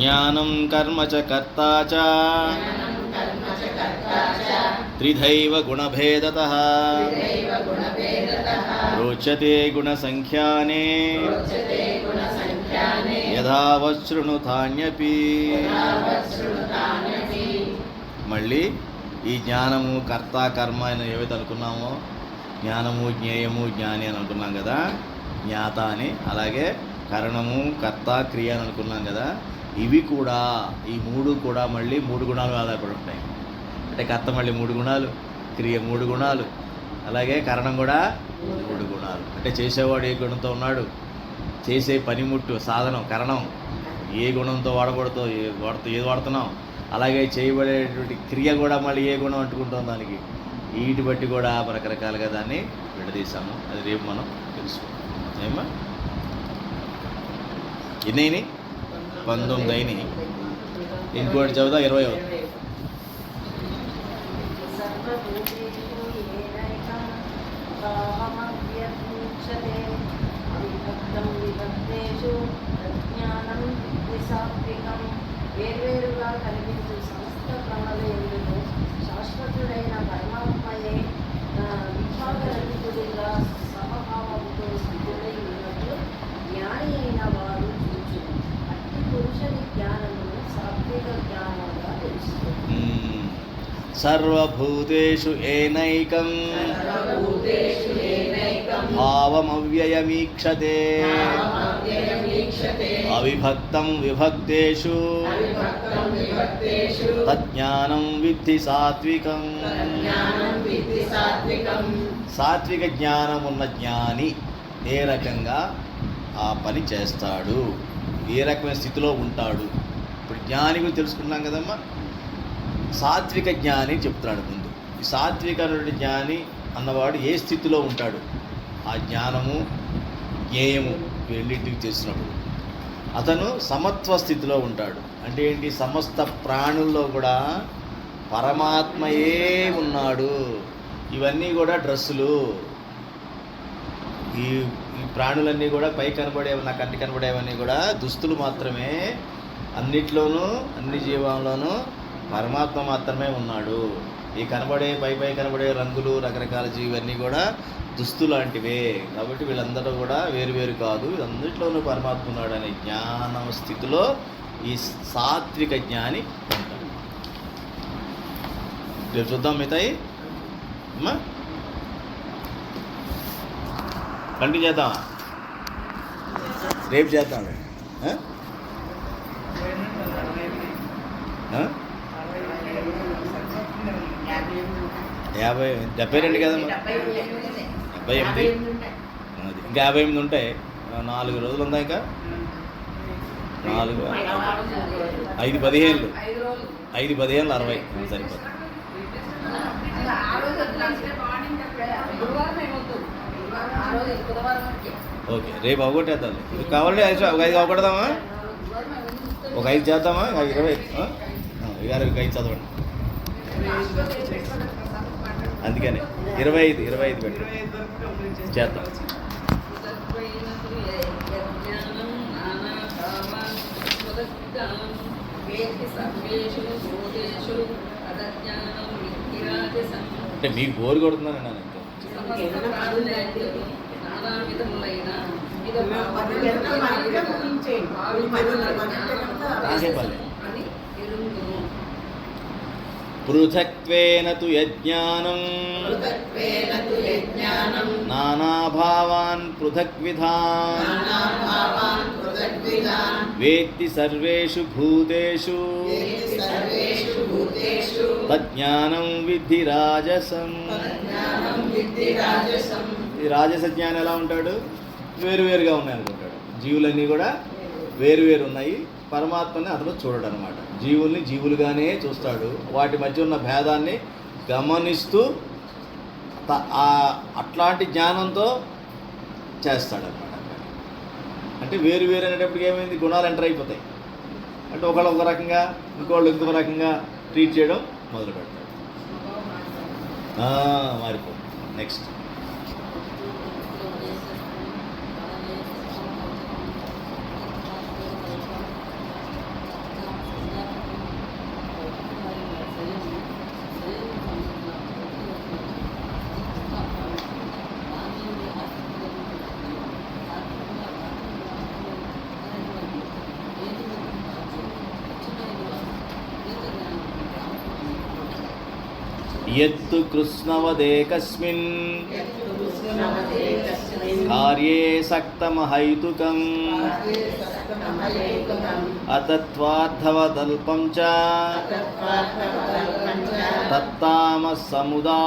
జ్ఞానం కర్మ చ కర్తా చ త్రిధైవ గుణభేదతః త్రిదైవ గుణభేదతః రోచతే గుణసంఖ్యానే రోచతే గుణసంఖ్యానే యథావశృణుతాన్యపి. యథావశృణుతాన్యపి. మళ్ళీ ఈ జ్ఞానము కర్త కర్మ అని ఏవైతే అనుకున్నామో, జ్ఞానము జ్ఞేయము జ్ఞాని అని అనుకున్నాం కదా, జ్ఞాత అని, అలాగే కరణము కర్త క్రియ అని అనుకున్నాం కదా, ఇవి కూడా ఈ మూడు కూడా మళ్ళీ 3 గుణాలు ఆధారపడి ఉంటాయి. అంటే కర్త మళ్ళీ 3 గుణాలు, క్రియ 3 గుణాలు, అలాగే కరణం కూడా 3 గుణాలు. అంటే చేసేవాడు ఏ గుణంతో ఉన్నాడు, చేసే పనిముట్టు సాధనం కరణం ఏ గుణంతో వాడకూడదో ఏది వాడుతున్నాం, అలాగే చేయబడేటువంటి క్రియ కూడా మళ్ళీ ఏ గుణం అంటుకుంటాం దానికి, వీటి బట్టి కూడా రకరకాలుగా దాన్ని విడదీశాము. అది రేపు మనం తెలుసుకుంటాం. ఏమా ఎన్ని 19 అయినాయి. ఇంకోటి చదువుతా 20 అవుతుంది. సర్వభూతేషు ఏనైకం భావమవ్యముచ్యతే అవిభక్తం విభక్తేషు ప్రజ్ఞానం విద్ధి సాత్వికం. వేర్వేరుగా కనిపించు సమస్త ప్రాణులందు శాశ్వతుడైన పరమాత్మయే విభాగరహితుడిగా సమభావంతో స్థితుడై ఉన్నట్లు జ్ఞాని అయిన వారు చూచును. అట్టి పురుషుని జ్ఞానమును సాత్విక జ్ఞానంగా తెలుస్తుంది. సర్వభూతేషు ఏనైకం సర్వభూతేషు ఏనైకం భావమవ్యయమీక్షతే భావమవ్యయమీక్షతే. అవిభక్తం విభక్తేషు అవిభక్తం విభక్తేషు తజ్ఞానం విద్ధి సాత్వికం. జ్ఞానం విద్ధి సాత్వికం. సాత్విక జ్ఞానం ఉన్న జ్ఞాని ఏ రకంగా ఆ పని చేస్తాడు, ఏ రకమైన స్థితిలో ఉంటాడు. ఇప్పుడు జ్ఞాని గురించి తెలుసుకున్నాం కదమ్మా. సాత్విక జ్ఞాని చెప్తున్నాడు ముందు. ఈ సాత్విక జ్ఞాని అన్నవాడు ఏ స్థితిలో ఉంటాడు, ఆ జ్ఞానము జ్ఞేయము రెండింటికి చేసినప్పుడు అతను సమత్వ స్థితిలో ఉంటాడు. అంటే ఏంటి, సమస్త ప్రాణుల్లో కూడా పరమాత్మయే ఉన్నాడు. ఇవన్నీ కూడా డ్రెస్సులు. ఈ ఈ ప్రాణులన్నీ కూడా పై కనబడేవి, నా కంటి కనబడేవన్నీ కూడా దుస్తులు మాత్రమే. అన్నిట్లోనూ అన్ని జీవంలోనూ పరమాత్మ మాత్రమే ఉన్నాడు. ఈ కనబడే పై కనబడే రంగులు రకరకాల జీవన్నీ కూడా దుస్తు లాంటివే. కాబట్టి వీళ్ళందరూ కూడా వేరు కాదు, వీళ్ళందరిలోనూ పరమాత్మ ఉన్నాడు అనే జ్ఞానం స్థితిలో ఈ సాత్విక జ్ఞాని ఉంటాడు. రేపు చూద్దాం మిగతాయి అమ్మా. కంటిన్యూ చేద్దామా? రేపు చేద్దాం. 72 కదమ్మా. 78 అది ఇంకా 58 ఉంటాయి. 4 రోజులు ఉందా ఇంకా? 4 5 15 5 15 60 సరిపోతుంది. ఓకే, రేపు అవగొట్టేద్దాం. కావాలంటే ఒక 5 అవగొడదామా? ఒక 5 చేద్దామా? 20 5 చదవండి. అందుకనే 25 పెట్టు చేద్దాం. అంటే మీకు బోరు కొడుతున్నాను నేను రాసేపల్లి. పృథక్వేన తు యజ్ఞానం పృథక్వేన తు యజ్ఞానం నానాభావాన్ పృథక్విధాన్ నానాభావాన్ పృథక్విధాన్ వేత్తి సర్వేషు భూతేషు వేత్తి సర్వేషు భూతేషు తజ్ఞానం విద్ధి రాజసం. జ్ఞానం విద్ధి రాజసం. ఈ రాజస జ్ఞానం ఎలా ఉంటాడు? వేరువేరుగా ఉన్నాయి అనుకుంటాడు. జీవులన్నీ కూడా వేరువేరు ఉన్నాయి, పరమాత్మని అతను చూడడు అనమాట. జీవుల్ని జీవులుగానే చూస్తాడు, వాటి మధ్య ఉన్న భేదాన్ని గమనిస్తూ అట్లాంటి జ్ఞానంతో చేస్తాడనమాట. అంటే వేరు వేరు అనేటప్పటికి ఏమైంది, గుణాలు ఎంటర్ అయిపోతాయి. అంటే ఒకళ్ళు ఒక రకంగా, ఇంకోళ్ళు ఇంకొక రకంగా ట్రీట్ చేయడం మొదలు పెడతాడు. మారిపోతుంది. నెక్స్ట్ యత్తు కృష్ణవదేకస్మిన్ కార్యే సక్తమహైతుకం అతత్వార్థవదల్పం చ తత్తామసముదాహృతం.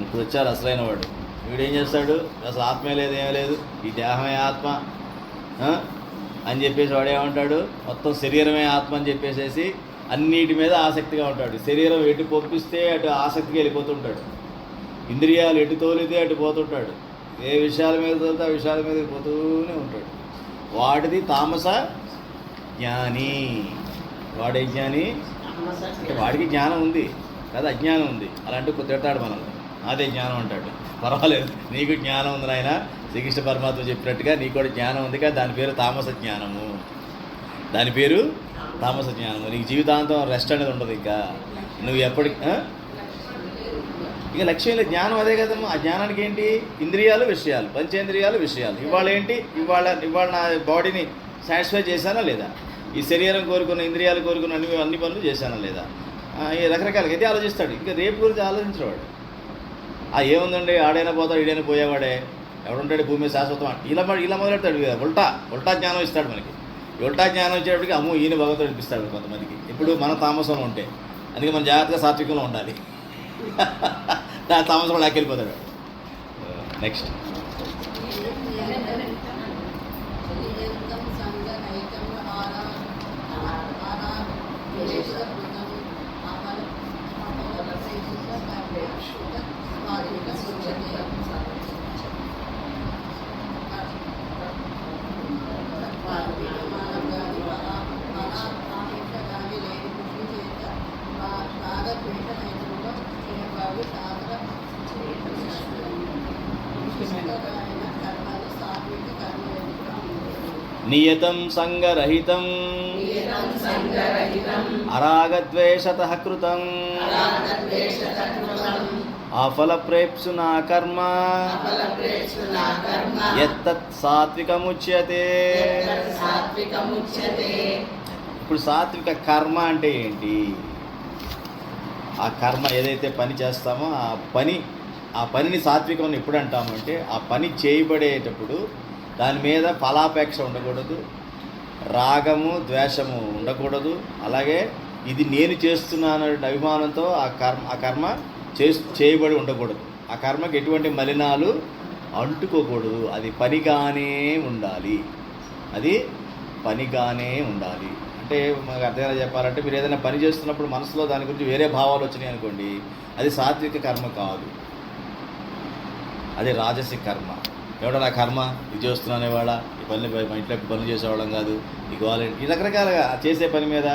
ఇప్పుడు వచ్చారు అసలైన వాడు. వీడేం చేస్తాడు? అసలు ఆత్మే లేదు, ఏమీ లేదు, ఈ దేహమే ఆత్మ అని చెప్పేసి వాడు ఏమంటాడు? మొత్తం శరీరమే ఆత్మ అని చెప్పేసేసి అన్నిటి మీద ఆసక్తిగా ఉంటాడు. శరీరం ఎటు పంపిస్తే అటు ఆసక్తిగా వెళ్ళిపోతుంటాడు. ఇంద్రియాలు ఎటు తోలితే అటు పోతుంటాడు. ఏ విషయాల మీద తోలితే ఆ విషయాల మీద పోతూనే ఉంటాడు. వాడిది తామస జ్ఞాని. వాడే జ్ఞాని అంటే వాడికి జ్ఞానం ఉంది కదా, అజ్ఞానం ఉంది. అలాంటి తిడతాడు మనల్ని, అదే జ్ఞానం అంటాడు. పర్వాలేదు, నీకు జ్ఞానం ఉంది నాయన, శ్రీకృష్ణ పరమాత్మ చెప్పినట్టుగా నీకు కూడా జ్ఞానం ఉంది కదా, దాని పేరు తామస జ్ఞానము. దాని పేరు తామస జ్ఞానము. నీకు జీవితాంతం రెస్ట్ అనేది ఉండదు. ఇంకా నువ్వు ఎప్పటికి ఇక లక్ష్యం లేదు. జ్ఞానం అదే కదమ్మా. ఆ జ్ఞానానికి ఏంటి? ఇంద్రియాలు, విషయాలు, పంచేంద్రియాలు, విషయాలు. ఇవాళ ఏంటి? ఇవాళ నా బాడీని సాటిస్ఫై చేశానా లేదా? ఈ శరీరం కోరుకున్న, ఇంద్రియాలు కోరుకున్న అన్ని పనులు చేశానా లేదా? ఈ రకరకాలుగా అయితే ఆలోచిస్తాడు. ఇంకా రేపు గురించి ఆలోచించేవాడు. ఏముందండి, ఆడైనా పోతాడు, ఈడైనా పోయేవాడే, ఎవడుంటాడు భూమి మీద శాశ్వతం ఇలా మొదలెడతాడు. ఉల్టా జ్ఞానం ఇస్తాడు మనకి. ఉల్టా జ్ఞానం ఇచ్చేటప్పటికి అమ్మో ఈయన భగవంతుడు అనిపిస్తాడు కొంతమందికి. ఇప్పుడు మన తామసంలో ఉంటే, అందుకే మనం జాగ్రత్తగా సాత్వికంలో ఉండాలి. తామసంలో లాక్కెళ్ళిపోతాడు. నెక్స్ట్ నియతం సంగరహితం అరాగద్వేషతః కృతం అఫలప్రేప్సునా కర్మ యత్తత్ సాత్వికముచ్యతే. ఇప్పుడు సాత్విక కర్మ అంటే ఏంటి? ఆ కర్మ ఏదైతే పని చేస్తామో ఆ పనిని సాత్వికం అని ఎప్పుడు అంటామంటే, ఆ పని చేయబడేటప్పుడు దాని మీద ఫలాపేక్ష ఉండకూడదు, రాగము ద్వేషము ఉండకూడదు. అలాగే ఇది నేను చేస్తున్నాను అభిమానంతో ఆ కర్మ చేయబడి ఉండకూడదు. ఆ కర్మకి ఎటువంటి మలినాలు అంటుకోకూడదు. అది పనిగానే ఉండాలి. అంటే మనకు అర్థంగా చెప్పాలంటే, మీరు ఏదైనా పని చేస్తున్నప్పుడు మనసులో దాని గురించి వేరే భావాలు వచ్చినాయి అనుకోండి, అది సాత్విక కర్మ కాదు, అది రాజసిక కర్మ. ఎవడ నా కర్మ ఇది చేస్తున్నాను ఇవాళ, ఈ పనులు మా ఇంట్లో పనులు చేసేవాళ్ళం కాదు, ఈ గవర్నమెంట్ ఈ రకరకాలుగా చేసే పని మీద,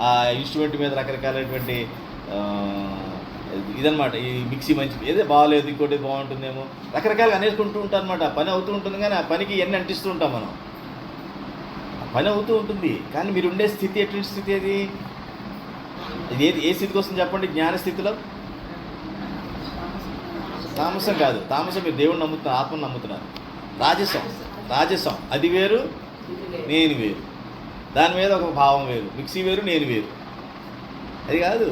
ఆ ఇన్స్ట్రుమెంట్ మీద రకరకాలైనటువంటి ఇదనమాట. ఈ మిక్సీ మంచి ఏదో బాగాలేదు, ఇంకోటి బాగుంటుందేమో, రకరకాలుగా అనేసుకుంటూ ఉంటాం అనమాట. పని అవుతూ ఉంటుంది కానీ ఆ పనికి ఎన్ని అంటిస్తూ ఉంటాం మనం. ఆ పని అవుతూ ఉంటుంది కానీ మీరు ఉండే స్థితి ఎటువంటి స్థితి? అది ఏ స్థితికి వస్తుంది చెప్పండి? జ్ఞాన స్థితిలో తామసం కాదు. తామసం మీరు దేవుడిని నమ్ముతున్నారు, ఆత్మను నమ్ముతున్నారు. రాజసం అది వేరు, నేను వేరు. దాని మీద ఒక భావం వేరు, మిక్సీ వేరు, నేను వేరు. అది కాదు,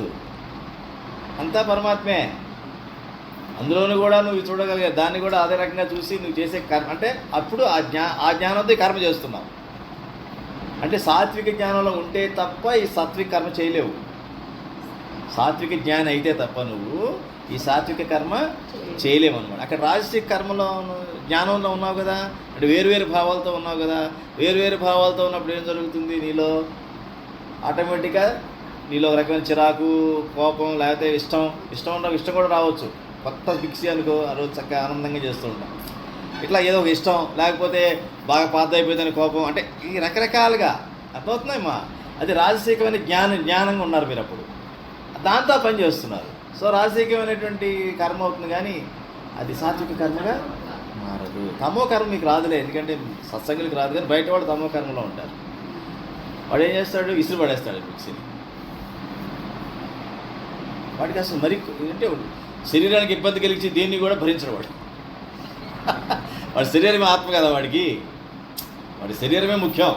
అంతా పరమాత్మే. అందులోనూ కూడా నువ్వు చూడగలిగే దాన్ని కూడా అదే రకంగా చూసి నువ్వు చేసే కర్మ అంటే అప్పుడు ఆ జ్ఞానంతో కర్మ చేస్తున్నావు. అంటే సాత్విక జ్ఞానంలో ఉంటే తప్ప ఈ సాత్విక కర్మ చేయలేవు. సాత్విక జ్ఞానం అయితే తప్ప నువ్వు ఈ సాత్విక కర్మ చేయలేము అనమాట. అక్కడ రాజసిక కర్మలో జ్ఞానంలో ఉన్నావు కదా, అంటే వేరువేరు భావాలతో ఉన్నావు కదా. వేరువేరు భావాలతో ఉన్నప్పుడు ఏం జరుగుతుంది? నీలో ఆటోమేటిక్గా నీలో ఒక రకమైన చిరాకు, కోపం, లేకపోతే ఇష్టం కూడా రావచ్చు. కొత్త మిక్సీ అనుకో, ఆ రోజు చక్కగా ఆనందంగా చేస్తూ ఉంటాం. ఇట్లా ఏదో ఒక ఇష్టం, లేకపోతే బాగా పాత అయిపోయిందని కోపం, అంటే ఈ రకరకాలుగా అర్థమవుతున్నాయమ్మా. అది రాజశేఖమైన జ్ఞానంగా ఉన్నారు మీరు అప్పుడు, దాంతో పని చేస్తున్నారు. సో రాజశేఖమైనటువంటి కర్మ అవుతుంది కానీ అది సాత్విక కర్మగా మారదు. తమో కర్మ మీకు రాదులే, ఎందుకంటే సత్సంగులకు రాదు. కానీ బయట వాడు తమో కర్మలో ఉంటారు. వాడు ఏం చేస్తాడు? విసిరి పడేస్తాడు మిక్సీని. వాడికి అసలు మరి అంటే శరీరానికి ఇబ్బంది కలిగించి దేన్ని కూడా భరించడు వాడు. వాడి శరీరమే ఆత్మ కదా వాడి శరీరమే ముఖ్యం.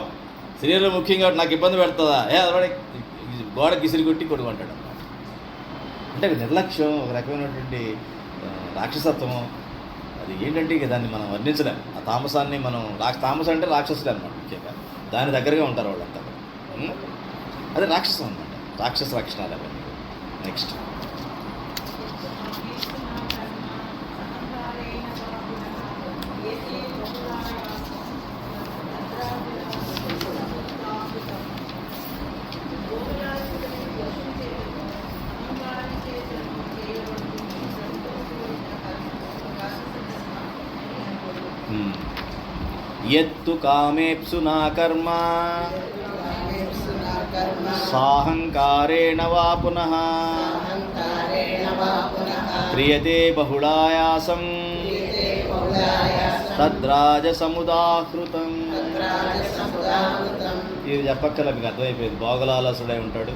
శరీరం ముఖ్యం కాబట్టి నాకు ఇబ్బంది పెడుతుందా? వాడి గోడ గిసిరి కొట్టి కొడుకుంటాడు అన్నమాట. అంటే నిర్లక్ష్యం, ఒక రకమైనటువంటి రాక్షసత్వం. అది ఏంటంటే ఇక దాన్ని మనం వర్ణించలేం. ఆ తామసాన్ని మనం తామసం అంటే రాక్షసులు అనమాట. ముఖ్యంగా దాని దగ్గరగా ఉంటారు వాళ్ళంతా. అదే రాక్షసం అనమాట, రాక్షస లక్షణాలు అవన్నీ. నెక్స్ట్ యత్తు కామేప్సు నా కర్మ సాహంకారేణ వా పునః క్రియతే బహుళాయాసం తద్రాజసముదాహృతం. ఇది చెప్పక్కల మీకు అర్థమైపోయింది. భోగలాలసుడై ఉంటాడు,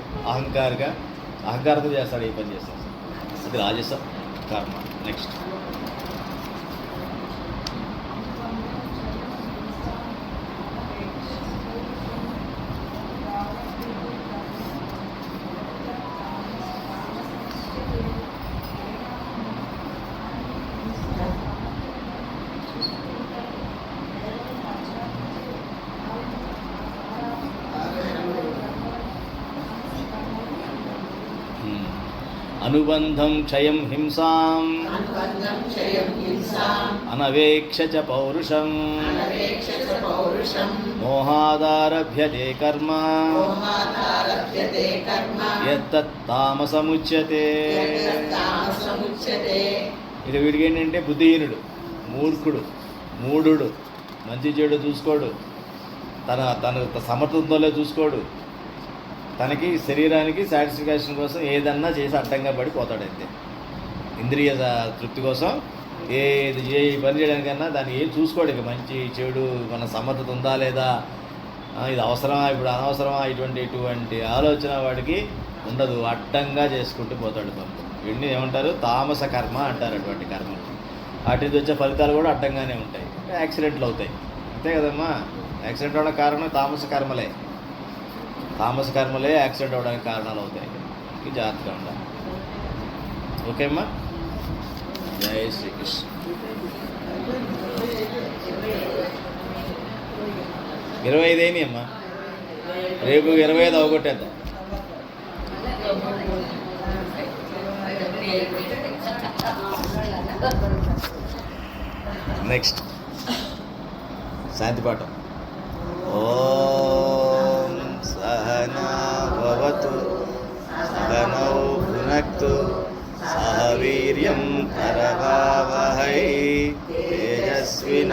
అహంకారంతో చేస్తాడు, ఏ పని చేస్తాడు. అది రాజస కర్మ. నెక్స్ట్ అనుబంధం క్షయం హింసాం అనవేక్ష చ పౌరుషం మోహాదారభ్యతే కర్మ యత్తత్ తామసముచ్యతే. ఇక వీడికి ఏంటంటే బుద్ధిహీనుడు, మూర్ఖుడు, మూఢుడు, మంచి చెడు చూసుకోడు, తన సమర్థంతోలే చూసుకోడు, తనకి శరీరానికి సాటిస్ఫాక్షన్ కోసం ఏదన్నా చేసి అడ్డంగా పడిపోతాడు. అంతే. ఇంద్రియ తృప్తి కోసం ఏ పని చేయడానికన్నా దాన్ని ఏం చూసుకోడు. ఇక మంచి చెడు మన సమర్థత ఉందా లేదా, ఇది అవసరమా ఇప్పుడు అనవసరమా, ఇటువంటి ఆలోచన వాడికి ఉండదు. అడ్డంగా చేసుకుంటూ పోతాడు పనులు. వీడిని ఏమంటారు? తామస కర్మ అంటారు. అటువంటి కర్మలు వాటి నుంచి వచ్చే ఫలితాలు కూడా అడ్డంగానే ఉంటాయి. యాక్సిడెంట్లు అవుతాయి. అంతే కదమ్మా. యాక్సిడెంట్ అవడానికి కారణం తామస కర్మలే. తామస కర్మలే యాక్సిడెంట్ అవ్వడానికి కారణాలు అవుతాయి. ఇది జాగ్రత్తగా ఉండాలి. ఓకే అమ్మా. జై శ్రీకృష్ణ. 25 అయినాయి అమ్మా. రేపు 25 అవగొట్టేద్దాం. నెక్స్ట్ శాంతి పాఠం. ఓం సహనా భవతు సహనౌ భునక్తు సహ వీర్యం కరవావహై తేజస్వినావధీతమస్తు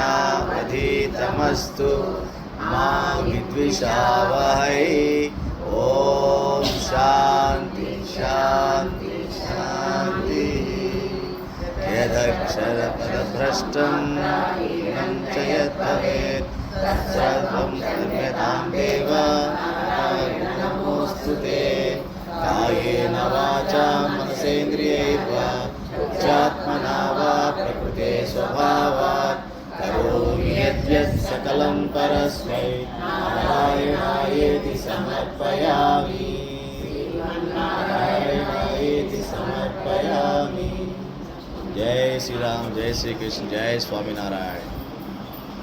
మా విద్విషావహై. ఓం శాంతి శాంతి శాంతి. యదక్షరపదభ్రష్టం చ యద్భవేత్ తత్సర్వం క్షమ్యతాం దేవ నమోస్తుతే. కాయేన వాచా మనసేంద్రియైర్వా చాత్మనా వా ప్రకృతే స్వభావాత్ కరోమి యద్యత్ సకలం పరస్మై నారాయణాయేతి సమర్పయామి. నారాయణాయేతి సమర్పయామి. జై శ్రీరామ్, జై శ్రీకృష్ణ, జై స్వామినారాయణ.